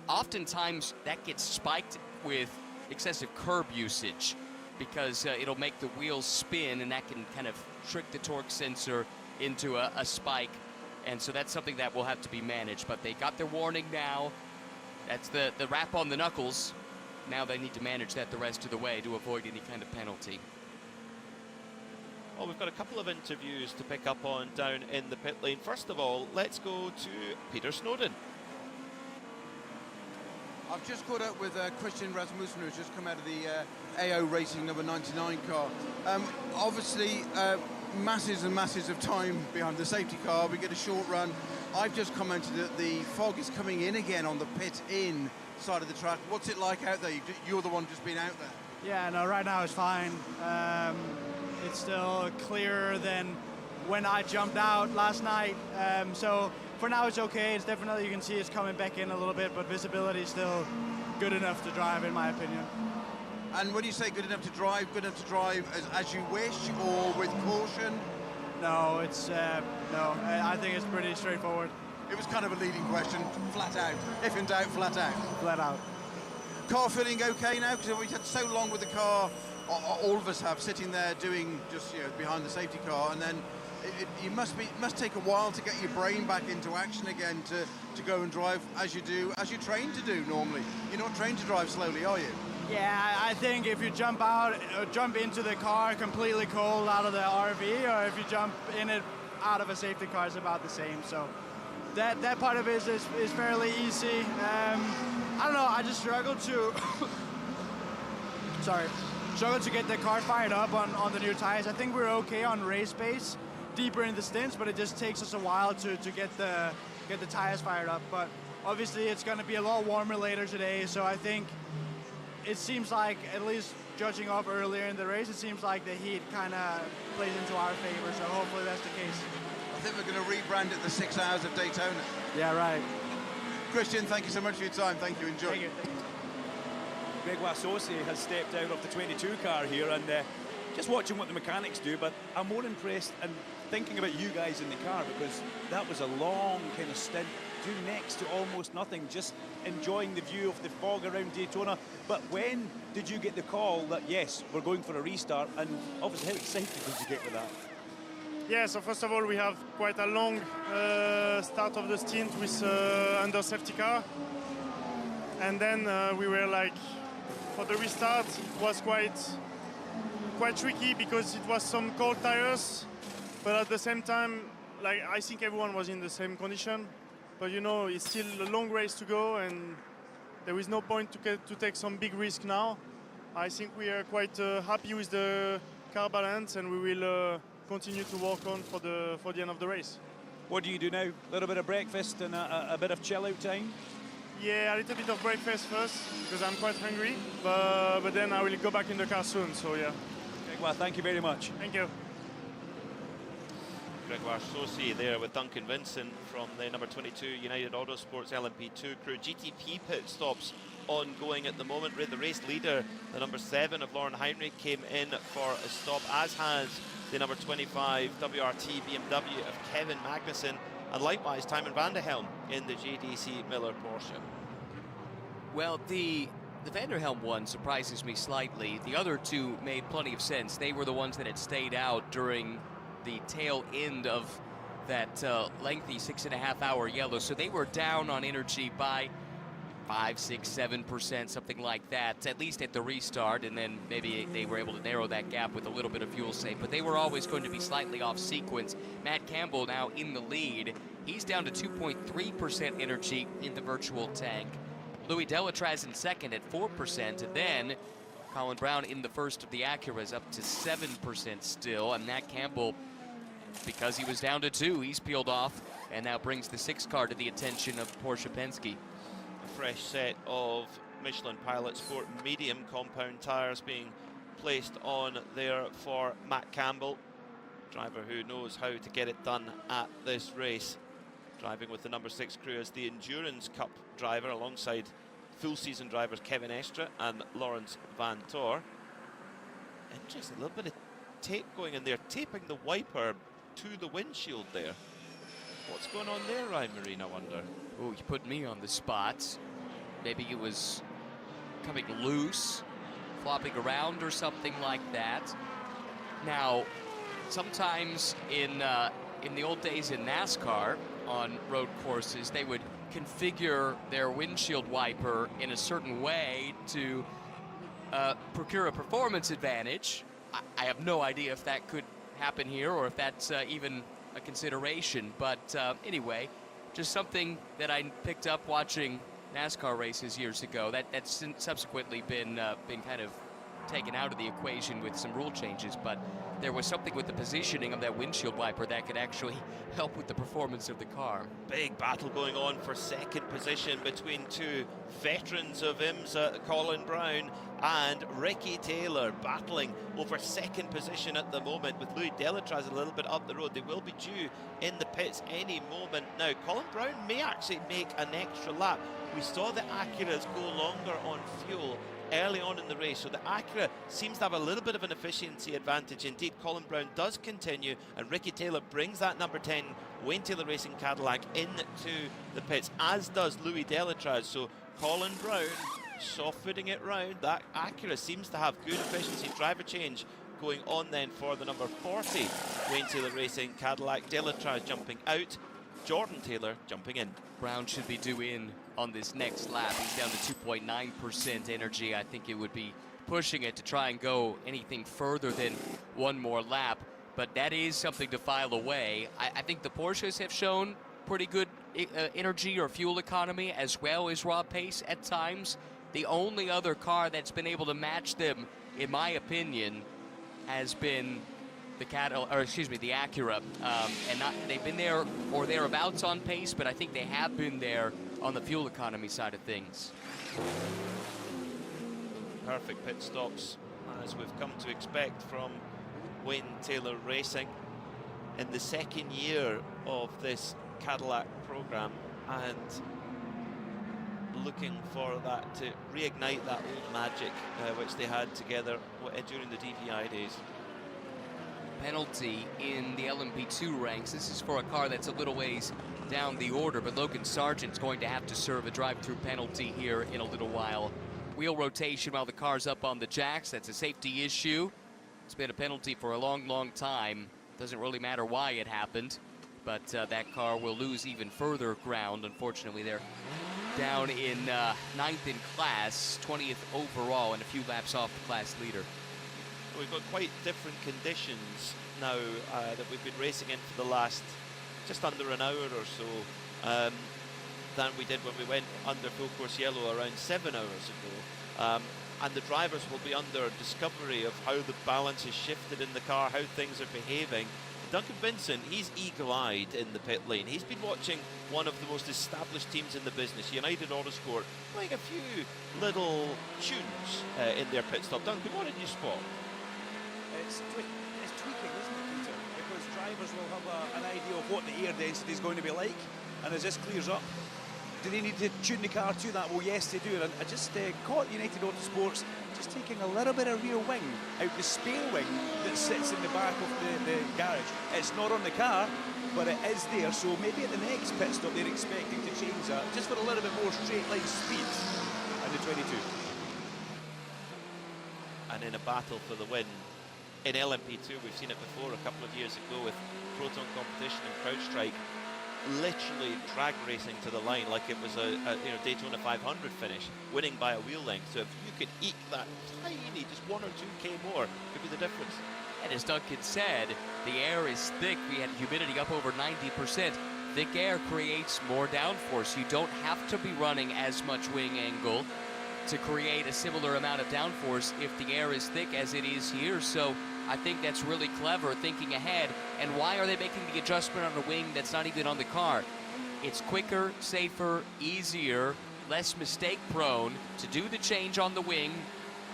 oftentimes that gets spiked with excessive curb usage, because it'll make the wheels spin, and that can kind of trick the torque sensor into a spike, and so that's something that will have to be managed. But they got their warning now. That's the rap on the knuckles. Now they need to manage that the rest of the way to avoid any kind of penalty. Well, we've got a couple of interviews to pick up on down in the pit lane. First of all, let's go to Peter Snowden. I've just caught up with Christian Rasmussen, who's just come out of the AO Racing number 99 car. Obviously, masses and masses of time behind the safety car. We get a short run. I've just commented that the fog is coming in again on the pit-in side of the track. What's it like out there? You're the one just been out there. Yeah, no, right now it's fine. It's still clearer than when I jumped out last night. So for now it's okay. It's definitely, you can see it's coming back in a little bit, but visibility is still good enough to drive, in my opinion. And when you say good enough to drive as you wish or with caution? No, it's no. I think it's pretty straightforward. It was kind of a leading question, flat out. If in doubt, flat out. Flat out. Car feeling okay now? Because we've had so long with the car, all of us have, sitting there doing just, you know, behind the safety car, and then it must take a while to get your brain back into action again to go and drive as you train to do normally. You're not trained to drive slowly, are you? Yeah, I think if you jump into the car completely cold out of the RV, or if you jump in it out of a safety car, it's about the same. So that part of it is fairly easy. I don't know, I just struggle to get the car fired up on the new tires. I think we're okay on race pace, deeper in the stints, but it just takes us a while to get the tires fired up. But obviously it's going to be a lot warmer later today, so I think it seems like, at least judging off earlier in the race, it seems like the heat kind of plays into our favor, so hopefully that's the case. I think we're going to rebrand it the 6 hours of Daytona. Yeah, right. Christian, thank you so much for your time. Thank you. Enjoy. Thank you. Gregoire Saucier has stepped out of the 22 car here, and just watching what the mechanics do, but I'm more impressed and thinking about you guys in the car, because that was a long kind of stint, doing next to almost nothing, just enjoying the view of the fog around Daytona. But when did you get the call that, yes, we're going for a restart, and obviously how excited did you get with that? Yeah, so first of all, we have quite a long start of the stint with under safety car. And then we were like, for the restart, it was quite tricky because it was some cold tires. But at the same time, like, I think everyone was in the same condition. But you know, it's still a long race to go, and there is no point to take some big risk now. I think we are quite happy with the car balance, and we will continue to work on for the end of the race. What do you do now? A little bit of breakfast and a bit of chill out time? Yeah, a little bit of breakfast first, because I'm quite hungry, but then I will go back in the car soon, so yeah. Well, thank you very much. Thank you. Gregoire Saucier there with Duncan Vincent from the number 22 United Autosports LMP2 crew. GTP pit stops ongoing at the moment. The race leader, the number 7 of Lauren Heinrich, came in for a stop, as has the number 25 WRT BMW of Kevin Magnussen, and likewise Timon van de Helm in the JDC Miller Porsche. Well, the Van der Helm one surprises me slightly. The other two made plenty of sense. They were the ones that had stayed out during the tail end of that lengthy 6.5 hour yellow, so they were down on energy by 5, 6, 7%, something like that, at least at the restart, and then maybe they were able to narrow that gap with a little bit of fuel save, but they were always going to be slightly off sequence. Matt Campbell now in the lead. He's down to 2.3% energy in the virtual tank. Louis Delatraz in second at 4%, and then Colin Brown in the first of the Acuras up to 7% still, and Matt Campbell, because he was down to 2, he's peeled off and now brings the 6 car to the attention of Porsche Penske. A fresh set of Michelin Pilot Sport medium compound tyres being placed on there for Matt Campbell, driver who knows how to get it done at this race, driving with the number 6 crew as the Endurance Cup driver alongside full season drivers Kevin Estra and Lawrence Van Tor. Interesting, a little bit of tape going in there, taping the wiper to the windshield there. What's going on there, Ryan Marine, I wonder? Oh, you put me on the spot. Maybe it was coming loose, flopping around or something like that. Now, sometimes in the old days in NASCAR on road courses, they would configure their windshield wiper in a certain way to procure a performance advantage. I have no idea if that could happen here or if that's even a consideration, but anyway, just something that I picked up watching NASCAR races years ago. That's subsequently been kind of taken out of the equation with some rule changes, but there was something with the positioning of that windshield wiper that could actually help with the performance of the car. Big battle going on for second position between two veterans of IMSA, Colin Brown and Ricky Taylor, battling over second position at the moment, with Louis Delatraz a little bit up the road. They will be due in the pits any moment now. Colin Brown may actually make an extra lap. We saw the Acuras go longer on fuel early on in the race, so the Acura seems to have a little bit of an efficiency advantage indeed. Colin Brown does continue, and Ricky Taylor brings that number 10 Wayne Taylor Racing Cadillac into the pits, as does Louis Delatraz. So Colin Brown soft-footing it round. That Acura seems to have good efficiency. Driver change going on then for the number 40 Wayne Taylor Racing Cadillac. Delatraz jumping out, Jordan Taylor jumping in. Brown should be due in on this next lap. He's down to 2.9% energy. I think it would be pushing it to try and go anything further than one more lap, but that is something to file away. I think the Porsches have shown pretty good energy or fuel economy, as well as raw pace at times. The only other car that's been able to match them, in my opinion, has been the Acura, and they've been there or thereabouts on pace, but I think they have been there on the fuel economy side of things. Perfect pit stops, as we've come to expect from Wayne Taylor Racing in the second year of this Cadillac program, and looking for that to reignite that old magic which they had together during the DPI days. Penalty in the LMP2 ranks. This is for a car that's a little ways down the order, but Logan Sargent's going to have to serve a drive-through penalty here in a little while. Wheel rotation while the car's up on the jacks. That's a safety issue. It's been a penalty for a long, long time. Doesn't really matter why it happened, but that car will lose even further ground. Unfortunately, they're down in 9th in class, 20th overall, and a few laps off the class leader. We've got quite different conditions now that we've been racing in for the last just under an hour or so than we did when we went under full course yellow around 7 hours ago. And the drivers will be under discovery of how the balance has shifted in the car, how things are behaving. Duncan Vincent, he's eagle-eyed in the pit lane. He's been watching one of the most established teams in the business, United Autosport, playing a few little tunes in their pit stop. Duncan, what did you spot? It's tweaking, isn't it, Peter? Because drivers will have an idea of what the air density is going to be like, and as this clears up, do they need to tune the car to that? Well, yes, they do. And I just caught United Autosports just taking a little bit of rear wing out the spare wing that sits in the back of the garage. It's not on the car, but it is there. So maybe at the next pit stop they're expecting to change that just for a little bit more straight line speed in the 22. And in a battle for the win in LMP2, we've seen it before a couple of years ago with Proton Competition and CrowdStrike, literally drag racing to the line like it was a Daytona 500 finish, winning by a wheel length. So if you could eke that tiny, just 1 or 2K more, could be the difference. And as Duncan said, the air is thick. We had humidity up over 90%. Thick air creates more downforce. You don't have to be running as much wing angle to create a similar amount of downforce if the air is thick as it is here. So I think that's really clever, thinking ahead. And why are they making the adjustment on a wing that's not even on the car? It's quicker, safer, easier, less mistake prone to do the change on the wing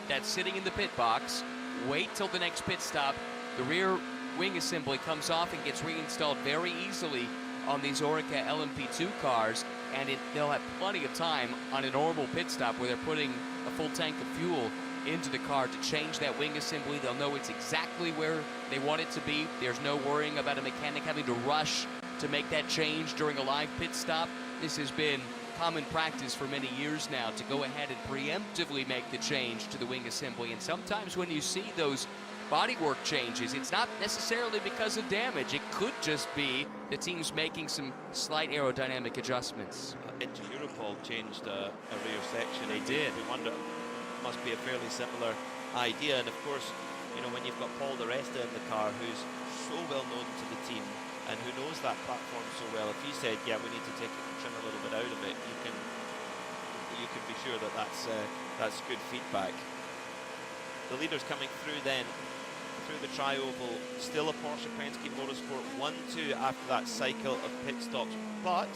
that's sitting in the pit box, wait till the next pit stop. The rear wing assembly comes off and gets reinstalled very easily on these Orica LMP2 cars, and they'll have plenty of time on a normal pit stop where they're putting a full tank of fuel into the car to change that wing assembly. They'll know it's exactly where they want it to be. There's no worrying about a mechanic having to rush to make that change during a live pit stop. This has been common practice for many years now to go ahead and preemptively make the change to the wing assembly. And sometimes when you see those bodywork changes, it's not necessarily because of damage. It could just be the team's making some slight aerodynamic adjustments. Into Europol changed a rear section. They did. We wonder, must be a fairly similar idea. And of course, when you've got Paul di Resta in the car, who's so well known to the team and who knows that platform so well, if he said, yeah, we need to trim a little bit out of it, you can sure that that's good feedback. The leaders coming through then, through the tri-oval, still a Porsche Penske Motorsport 1-2 after that cycle of pit stops, but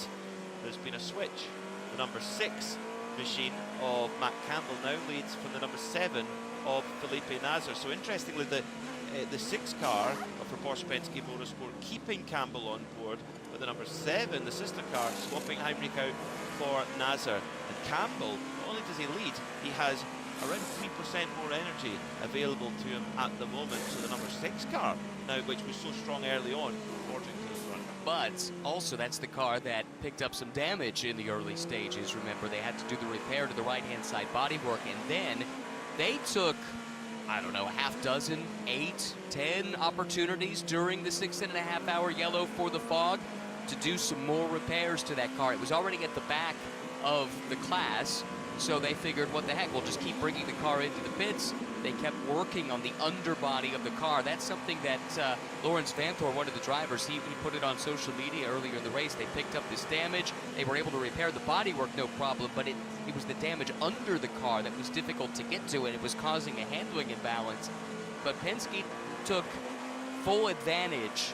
there's been a switch. The number 6 machine of Matt Campbell now leads from the number 7 of Felipe Nasr. So interestingly, the 6 car for Porsche Penske Motorsport keeping Campbell on board, but the number 7, the sister car, swapping Heinrich out for Nasr. And Campbell, not only does he lead, he has around 3% more energy available to him at the moment. So the number 6 car now, which was so strong early on, forging to the front. But also that's the car that picked up some damage in the early stages. Remember, they had to do the repair to the right-hand side bodywork, and then they took, I don't know, a half dozen, 8, 10 opportunities during the 6.5-hour yellow for the fog to do some more repairs to that car. It was already at the back of the class, so they figured, what the heck, we'll just keep bringing the car into the pits. They kept working on the underbody of the car. That's something that Lawrence Vanthor, one of the drivers, he put it on social media earlier in the race. They picked up this damage. They were able to repair the bodywork, no problem, but it was the damage under the car that was difficult to get to, and it was causing a handling imbalance. But Penske took full advantage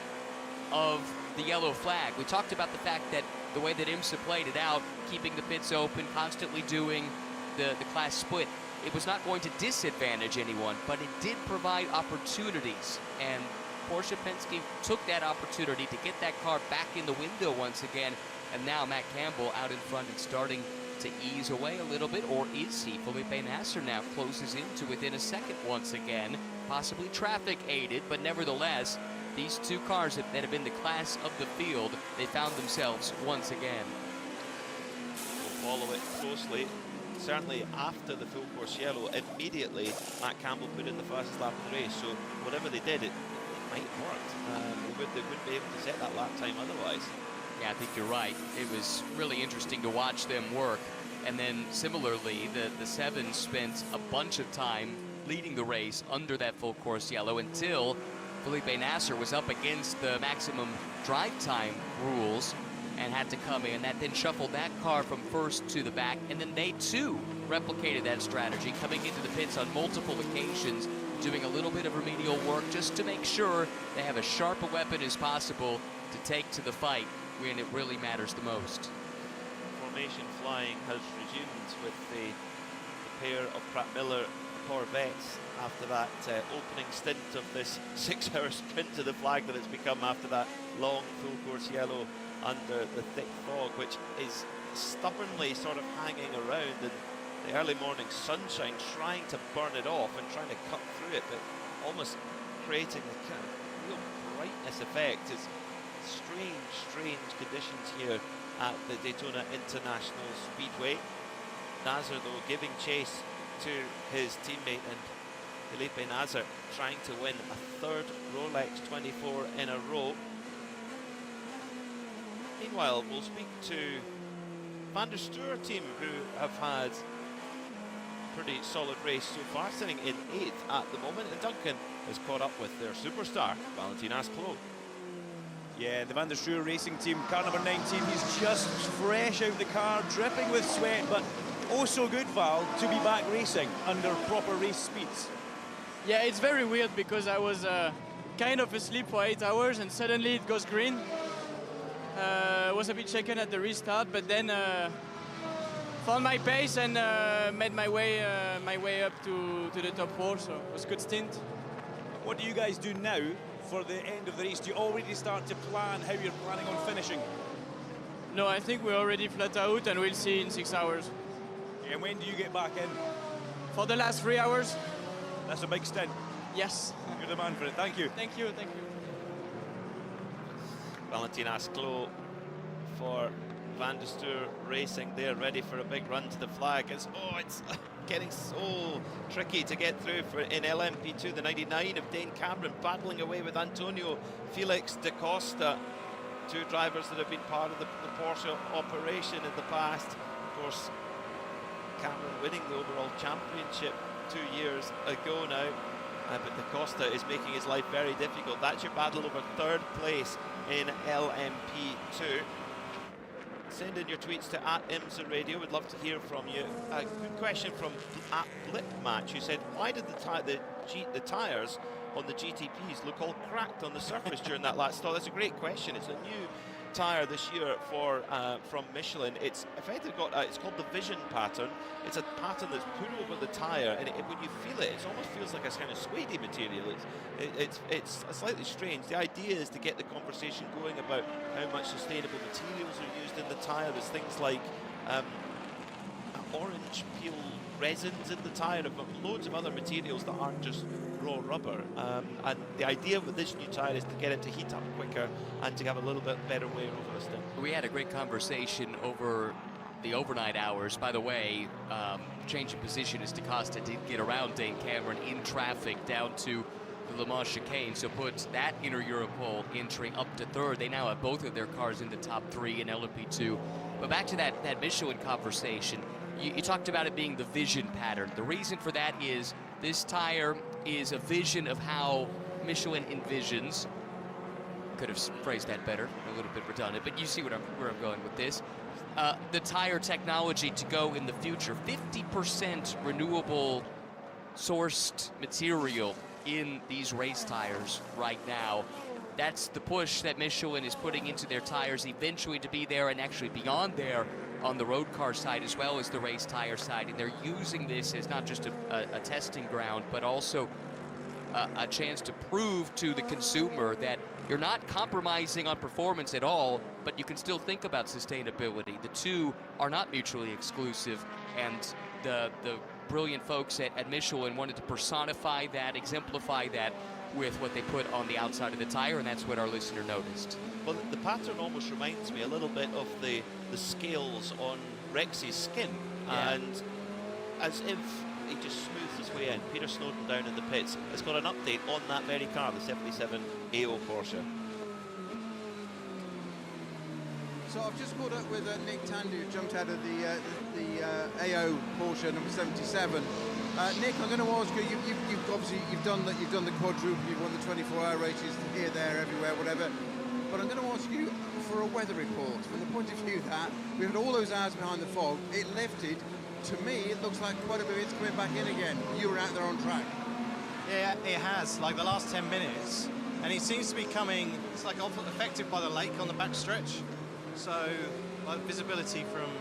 of the yellow flag. We talked about the fact that the way that IMSA played it out, keeping the pits open, constantly doing the class split, it was not going to disadvantage anyone, but it did provide opportunities. And Porsche Penske took that opportunity to get that car back in the window once again. And now Matt Campbell out in front and starting to ease away a little bit, or is he? Felipe Nasr now closes in to within a second once again, possibly traffic aided, but nevertheless, these two cars that have been the class of the field, they found themselves once again. We'll follow it closely. Certainly after the full course yellow, immediately Matt Campbell put in the fastest lap of the race. So whatever they did, it might have worked. They wouldn't be able to set that lap time otherwise. Yeah, I think you're right. It was really interesting to watch them work. And then similarly, the 7 spent a bunch of time leading the race under that full course yellow until Felipe Nasr was up against the maximum drive time rules and had to come in. That then shuffled that car from first to the back, and then they too replicated that strategy, coming into the pits on multiple occasions, doing a little bit of remedial work just to make sure they have as sharp a weapon as possible to take to the fight when it really matters the most. Formation flying has resumed with the pair of Pratt Miller Corvettes after that opening stint of this 6-hour sprint to the flag that it's become after that long full course yellow under the thick fog, which is stubbornly sort of hanging around in the early morning sunshine, trying to burn it off and trying to cut through it, but almost creating a kind of real brightness effect. It's strange conditions here at the Daytona International Speedway. Nasr, though, giving chase to his teammate, and Felipe Nasr trying to win a 3rd Rolex 24 in a row. Meanwhile, we'll speak to Van der Steur team, who have had a pretty solid race so far, sitting in 8th at the moment, and Duncan has caught up with their superstar, Valentin Asclot. Yeah, the Van der Steur racing team, car number 19, he's just fresh out the car, dripping with sweat, but oh so good, Val, to be back racing under proper race speeds. Yeah, it's very weird because I was kind of asleep for 8 hours and suddenly it goes green. Was a bit shaken at the restart, but then found my pace and made my way up to the top 4, so it was a good stint. What do you guys do now for the end of the race? Do you already start to plan how you're planning on finishing? No, I think we're already flat out and we'll see in 6 hours. And when do you get back in? For the last 3 hours. That's a big stint. Yes. You're the man for it. Thank you. Thank you, thank you. Valentin Asclot for Van der Steur Racing. They're ready for a big run to the flag. It's getting so tricky to get through in LMP2. The 99 of Dane Cameron battling away with Antonio Felix da Costa, 2 drivers that have been part of the Porsche operation in the past. Of course, Cameron winning the overall championship 2 years ago now. But da Costa is making his life very difficult. That's your battle over 3rd place in LMP2. Send in your tweets to @IMSA Radio. We'd love to hear from you. A good question from @BlipMatch, who said, why did the tyres on the GTPs look all cracked on the surface during that last stall? That's a great question. It's a new tyre this year from Michelin. It's effectively it's called the Vision pattern. It's a pattern that's put over the tyre, and when you feel it, it almost feels like a kind of suede material. It's slightly strange. The idea is to get the conversation going about how much sustainable materials are used in the tyre. There's things like orange peel resins in the tyre, but loads of other materials that aren't just raw rubber. And the idea with this new tyre is to get it to heat up quicker and to have a little bit better wear over a stint. We had a great conversation over the overnight hours. By the way, change of position as DaCosta did get around Dane Cameron in traffic down to the Le Mans chicane, so puts that inner Europol entry up to third. They now have both of their cars in the top 3 in LMP2. But back to that Michelin conversation, you talked about it being the Vision pattern. The reason for that is this tire is a vision of how Michelin envisions. Could have phrased that better, a little bit redundant, but you see where I'm going with this. The tire technology to go in the future. 50% renewable sourced material in these race tires right now. That's the push that Michelin is putting into their tires eventually to be there and actually beyond there on the road car side as well as the race tire side. And they're using this as not just a testing ground, but also a chance to prove to the consumer that you're not compromising on performance at all, but you can still think about sustainability. The two are not mutually exclusive, and the brilliant folks at Michelin wanted to personify that, exemplify that with what they put on the outside of the tire, and that's what our listener noticed. Well, the pattern almost reminds me a little bit of the scales on Rex's skin, and as if he just smoothed his way in. Peter Snowden down in the pits has got an update on that very car, the 77 AO Porsche. So I've just caught up with Nick Tandy, who jumped out of the AO Porsche number 77. Nick, I'm going to ask you. You've obviously done the quadruple. You've won the 24-hour races here, there, everywhere, whatever. But I'm going to ask you for a weather report from the point of view that we had all those hours behind the fog. It lifted. To me, it looks like quite a bit of it's coming back in again. You were out there on track. Yeah, it has. Like the last 10 minutes, and it seems to be coming. It's like affected by the lake on the back stretch. So, like visibility from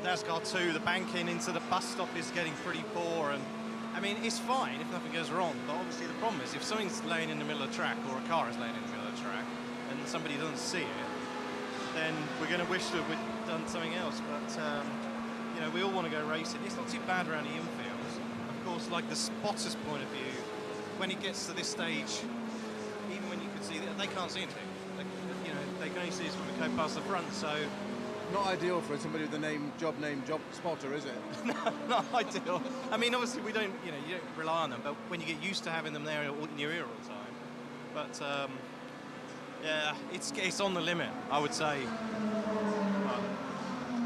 the NASCAR 2, the banking into the bus stop is getting pretty poor. And I mean, it's fine if nothing goes wrong. But obviously, the problem is if something's laying in the middle of the track, or a car is laying in the middle of the track, and somebody doesn't see it, then we're going to wish that we'd done something else. But you know, we all want to go racing. It's not too bad around the infields. Of course, like the spotter's point of view, when it gets to this stage, even when you can see that, they can't see anything. They can only see us when we go past the front. So, not ideal for somebody with the job spotter, is it? No, not ideal. I mean, obviously you don't rely on them, but when you get used to having them there in your ear all the time. But yeah, it's on the limit, I would say.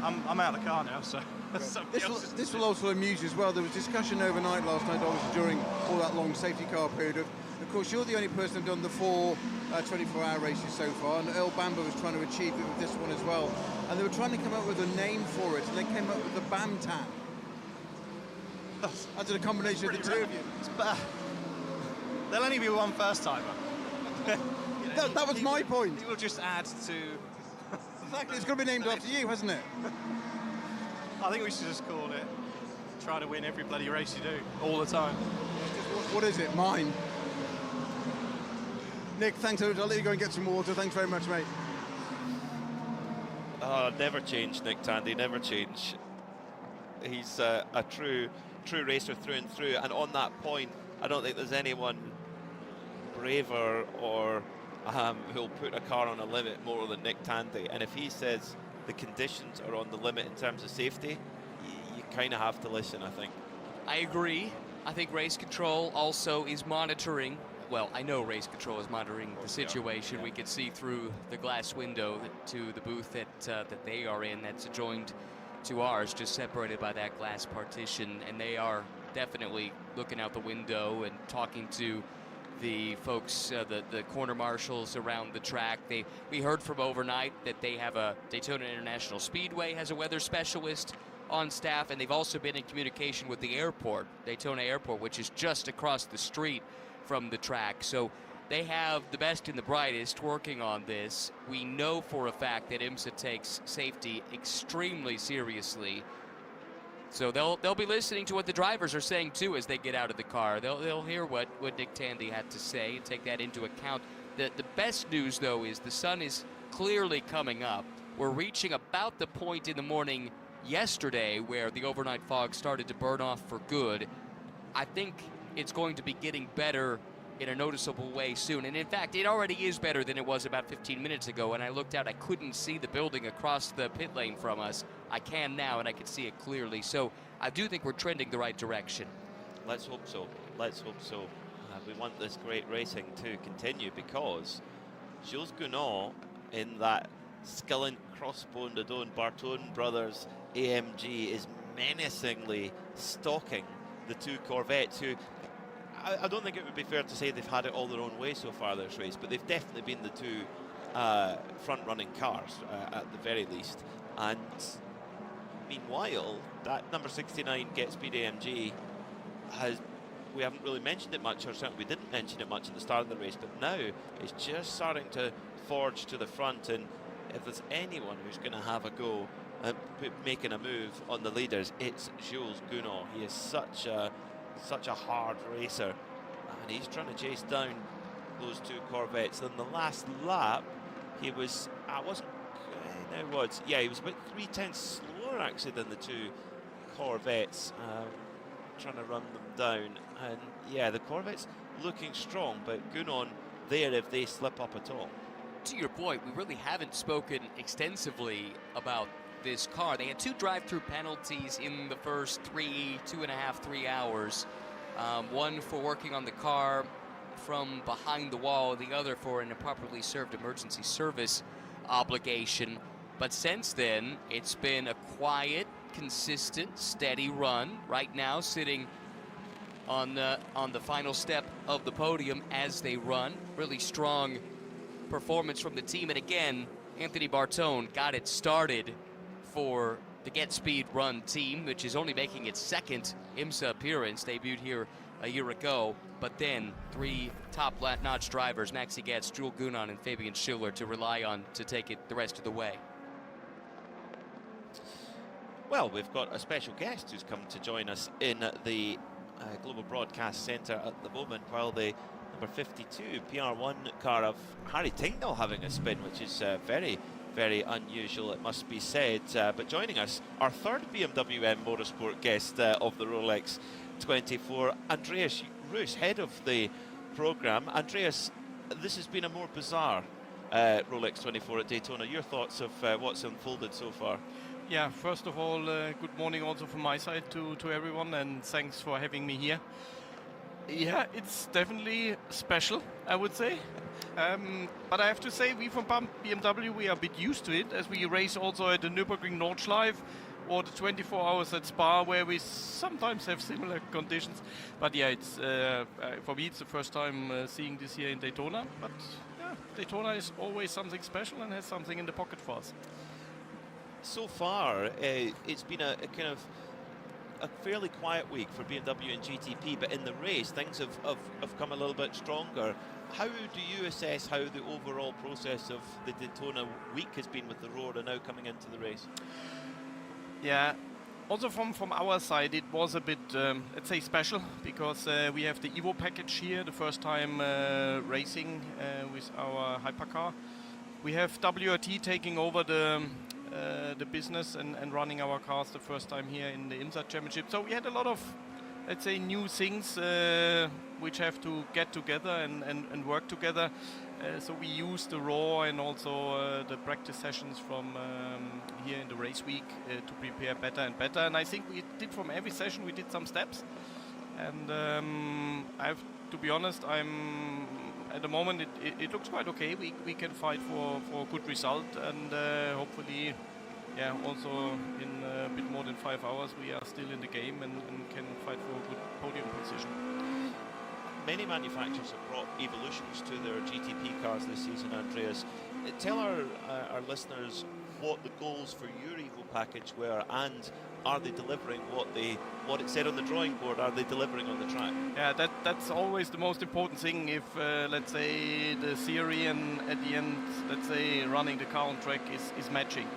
I'm out of the car now, so. This will also amuse you as well. There was discussion overnight last night, obviously during all that long safety car period. Of course, you're the only person who's done the 4 24-hour races so far, and Earl Bamber was trying to achieve it with this one as well. And they were trying to come up with a name for it, and they came up with the Bam-Tan. That's a combination of the two of you. There'll only be one first-timer. That was my point. It will just add to... Exactly, it's going to be named after you, hasn't it? I think we should just call it try to win every bloody race you do, all the time. What is it? Mine. Nick, thanks so much. I'll let you go and get some water. Thanks very much, mate. Oh, never change, Nick Tandy, never change. He's a true racer through and through. And on that point, I don't think there's anyone braver or who'll put a car on a limit more than Nick Tandy. And if he says the conditions are on the limit in terms of safety, you kind of have to listen, I think. I agree. I think race control also is monitoring. Well, I know race control is monitoring the situation. We can see through the glass window to the booth that they are in. That's adjoined to ours, just separated by that glass partition. And they are definitely looking out the window and talking to the folks, the corner marshals around the track. We heard from overnight that they have a Daytona International Speedway has a weather specialist on staff, and they've also been in communication with the airport, Daytona Airport, which is just across the street from the track. So they have the best and the brightest working on this. We know for a fact that IMSA takes safety extremely seriously. So they'll be listening to what the drivers are saying too as they get out of the car. They'll hear what Nick Tandy had to say and take that into account. The best news though is the sun is clearly coming up. We're reaching about the point in the morning yesterday where the overnight fog started to burn off for good. I think it's going to be getting better in a noticeable way soon. And in fact, it already is better than it was about 15 minutes ago. When I looked out, I couldn't see the building across the pit lane from us. I can now, and I can see it clearly. So I do think we're trending the right direction. Let's hope so. Let's hope so. We want this great racing to continue because Jules Gounod in that Skilling Crossbone Dodon Bartone Brothers AMG is menacingly stalking the two Corvettes who I don't think it would be fair to say they've had it all their own way so far this race, but they've definitely been the two front-running cars at the very least. And meanwhile, that number 69 Get Speed AMG we haven't really mentioned it much, or certainly we didn't mention it much at the start of the race, but now it's just starting to forge to the front. And if there's anyone who's going to have a go at making a move on the leaders, it's Jules Gounod. He is such a hard racer, and he's trying to chase down those two Corvettes. In the last lap, he was he was about 3/10 slower actually than the two Corvettes, trying to run them down. And yeah, the Corvettes looking strong, but Gounod there if they slip up at all. To your point, we really haven't spoken extensively about this car. They had two drive-through penalties in the first 2.5-3 hours. One for working on the car from behind the wall, the other for an improperly served emergency service obligation. But since then, it's been a quiet, consistent, steady run. Right now, sitting on the final step of the podium as they run. Really strong performance from the team. And again, Anthony Bartone got it started for the Get Speed Run team, which is only making its second IMSA appearance, debuted here a year ago. But then three top-notch drivers, Maxi Getz, Jules Gounod, and Fabian Schiller, to rely on to take it the rest of the way. Well, we've got a special guest who's come to join us in the Global Broadcast Centre at the moment, while the number 52 PR1 car of Harry Tingdall having a spin, which is very, very unusual, it must be said. But joining us, our third BMW M Motorsport guest of the Rolex 24, Andreas Roos, head of the programme. Andreas, this has been a more bizarre Rolex 24 at Daytona. Your thoughts of what's unfolded so far? Yeah, first of all, good morning also from my side to everyone, and thanks for having me here. Yeah, it's definitely special, I would say. But I have to say, we from BMW, we are a bit used to it, as we race also at the Nürburgring Nordschleife or the 24 hours at Spa, where we sometimes have similar conditions. But yeah, it's for me, it's the first time seeing this here in Daytona. But yeah, Daytona is always something special and has something in the pocket for us. So far, it's been a kind of a fairly quiet week for BMW and GTP, but in the race, things have come a little bit stronger. How do you assess how the overall process of the Daytona week has been with the Aurora now coming into the race? Yeah, also from our side, it was a bit, let's say, special, because we have the Evo package here, the first time racing with our hypercar. We have WRT taking over the business and running our cars the first time here in the IMSA Championship. So we had a lot of, let's say, new things which have to get together and work together. So we used the raw and also the practice sessions from here in the race week to prepare better and better. And I think we did, from every session, we did some steps. And I have to be honest, at the moment it looks quite okay. We can fight for a good result, and hopefully, yeah, also in a bit more than 5 hours we are still in the game and can fight for a good podium position. many manufacturers have brought evolutions to their GTP cars this season, Andreas. Tell our listeners what the goals for your Evo package were, and are they delivering what it said on the drawing board? Are they delivering on the track? Yeah, that's always the most important thing. If let's say the theory and at the end, let's say running the car on track is matching.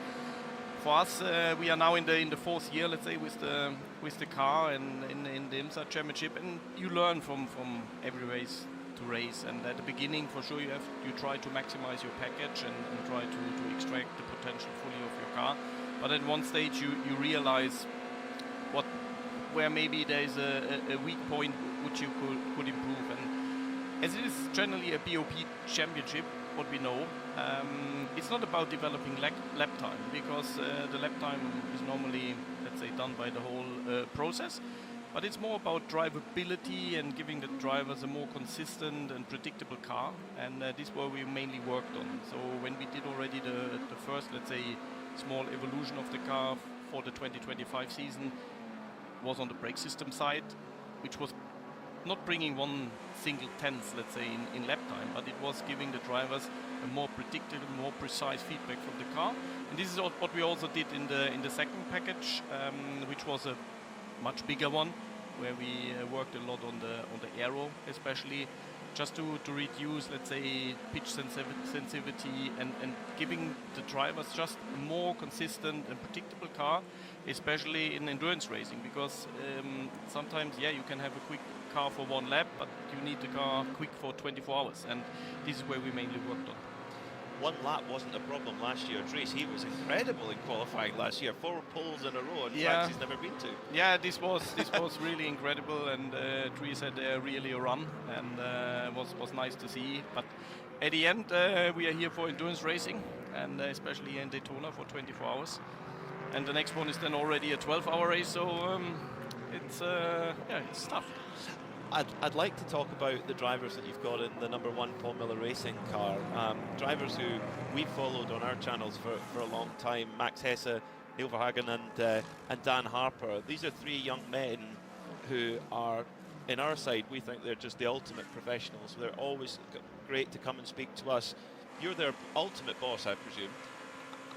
For us, we are now in the fourth year, let's say, with the car and in the IMSA Championship, and you learn from every race to race. And at the beginning, for sure, you try to maximize your package and try to extract the potential fully of your car. But at one stage, you realize where maybe there is a weak point which you could improve. And as it is generally a BOP championship, what we know, it's not about developing lap time, because the lap time is normally, let's say, done by the whole process. But it's more about drivability and giving the drivers a more consistent and predictable car. And this is what we mainly worked on. So when we did already the first, let's say, small evolution of the car for the 2025 season, was on the brake system side, which was not bringing one single tenth, let's say, in lap time, but it was giving the drivers a more predictable, more precise feedback from the car. And this is what we also did in the second package, which was a much bigger one, where we worked a lot on the aero, especially just to reduce, let's say, pitch sensitivity and giving the drivers just a more consistent and predictable car, especially in endurance racing, because sometimes, yeah, you can have a quick car for one lap, but you need the car quick for 24 hours, and this is where we mainly worked on. One lap wasn't a problem last year. Dries, he was incredible in qualifying last year. 4 poles in a row on tracks he's never been to. Yeah, this was really incredible, and Dries had really a run, and was nice to see. But at the end, we are here for endurance racing, and especially in Daytona for 24 hours. And the next one is then already a 12-hour race, so it's tough. I'd like to talk about the drivers that you've got in the number 1 Paul Miller Racing car. Drivers who we've followed on our channels for a long time: Max Hesse, Neil Verhagen, and Dan Harper. These are 3 young men who are, in our side, we think they're just the ultimate professionals. They're always great to come and speak to us. You're their ultimate boss, I presume.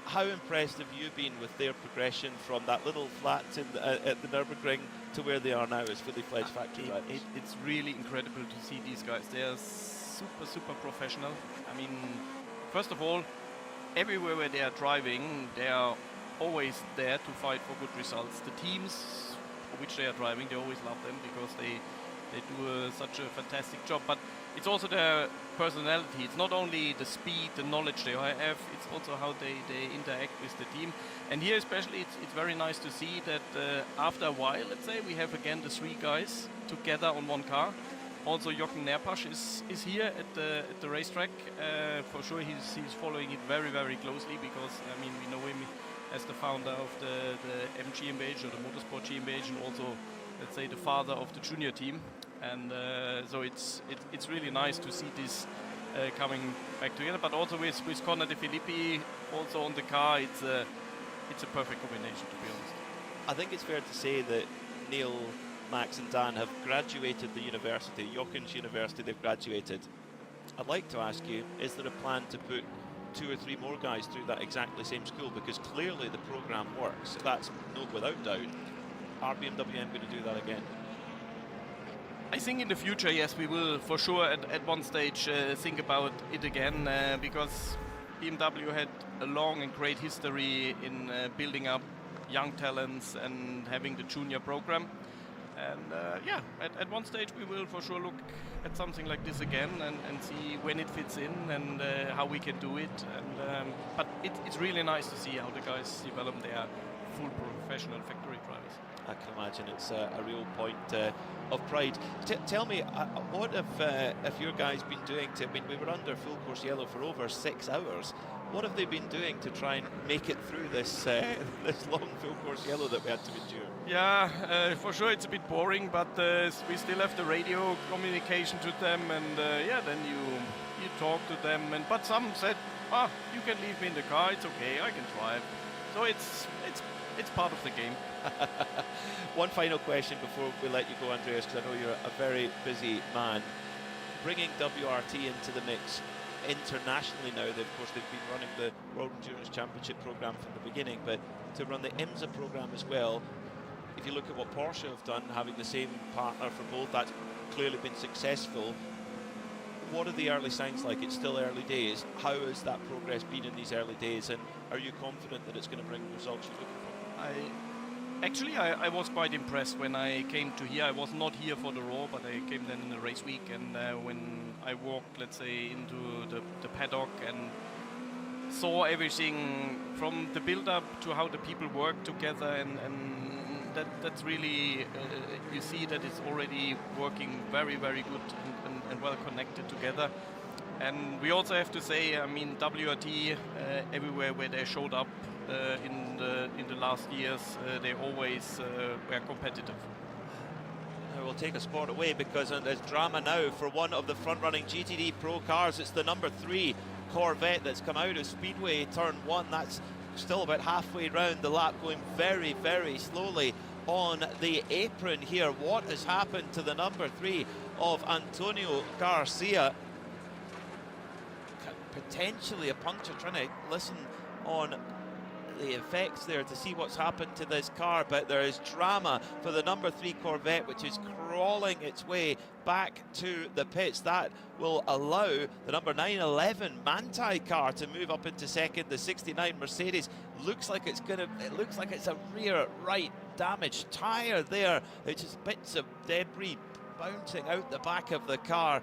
How impressed have you been with their progression from that little flat at the Nürburgring to where they are now as fully fledged factory drivers? It's really incredible to see these guys. They are super professional. I mean, first of all, everywhere where they are driving, they are always there to fight for good results. The teams for which they are driving, they always love them because they do such a fantastic job. But it's also their personality. It's not only the speed, the knowledge they have, it's also how they interact with the team. And here especially, it's very nice to see that after a while, let's say, we have again the 3 guys together on one car. Also Jochen Nerpasch is here at the racetrack. For sure he's following it very closely, because I mean, we know him as the founder of the M GmbH, or the Motorsport GmbH, and also, let's say, the father of the junior team. And so it's really nice to see this coming back together. But also with Conor De Filippi also on the car, it's a perfect combination, to be honest. I think it's fair to say that Neil, Max and Dan have graduated the university, Jochen's university they've graduated. I'd like to ask you, is there a plan to put 2 or 3 more guys through that exactly same school? Because clearly the program works. That's without doubt. Are BMW going to do that again? I think in the future, yes, we will for sure at one stage think about it again, because BMW had a long and great history in building up young talents and having the junior program. And at one stage we will for sure look at something like this again and see when it fits in and how we can do it. And but it's really nice to see how the guys develop their full professional factory drivers. I can imagine it's a real point of pride. Tell me, what have your guys been doing to, I mean, we were under full course yellow for over 6 hours. What have they been doing to try and make it through this this long full course yellow that we had to endure? Yeah, for sure it's a bit boring, but we still have the radio communication to them, and then you talk to them. But some said, you can leave me in the car, it's okay, I can drive. So it's it's part of the game. One final question before we let you go, Andreas, because I know you're a very busy man. Bringing WRT into the mix internationally now, of course they've been running the World Endurance Championship program from the beginning, but to run the IMSA program as well, if you look at what Porsche have done, having the same partner for both, that's clearly been successful. What are the early signs like? It's still early days. How has that progress been in these early days, and are you confident that it's going to bring the results you're looking for? Actually, I was quite impressed when I came to here. I was not here for the Raw, but I came then in the race week, and when I walked, let's say, into the paddock and saw everything from the build-up to how the people work together, and that's really, you see that it's already working very, very good and well connected together. And we also have to say, I mean, WRT, everywhere where they showed up in the last years, they always were competitive. We'll take a spot away because there's drama now for one of the front-running GTD Pro cars. It's the number 3 Corvette that's come out of Speedway Turn 1. That's still about halfway round the lap, going very, very slowly on the apron here. What has happened to the number 3 of Antonio Garcia? Potentially a puncture, trying to listen on the effects there to see what's happened to this car, but there is drama for the number 3 Corvette, which is crawling its way back to the pits. That will allow the number 911 Manthey car to move up into second. The 69 Mercedes looks like it's a rear right damaged tire there. It's just bits of debris bouncing out the back of the car.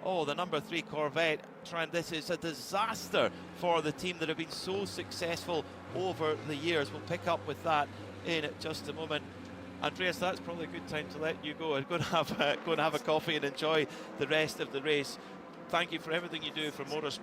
Oh, the number 3 Corvette this is a disaster for the team that have been so successful over the years. We'll pick up with that in just a moment. Andreas, that's probably a good time to let you go and go and have a coffee and enjoy the rest of the race. Thank you for everything you do for motorsport.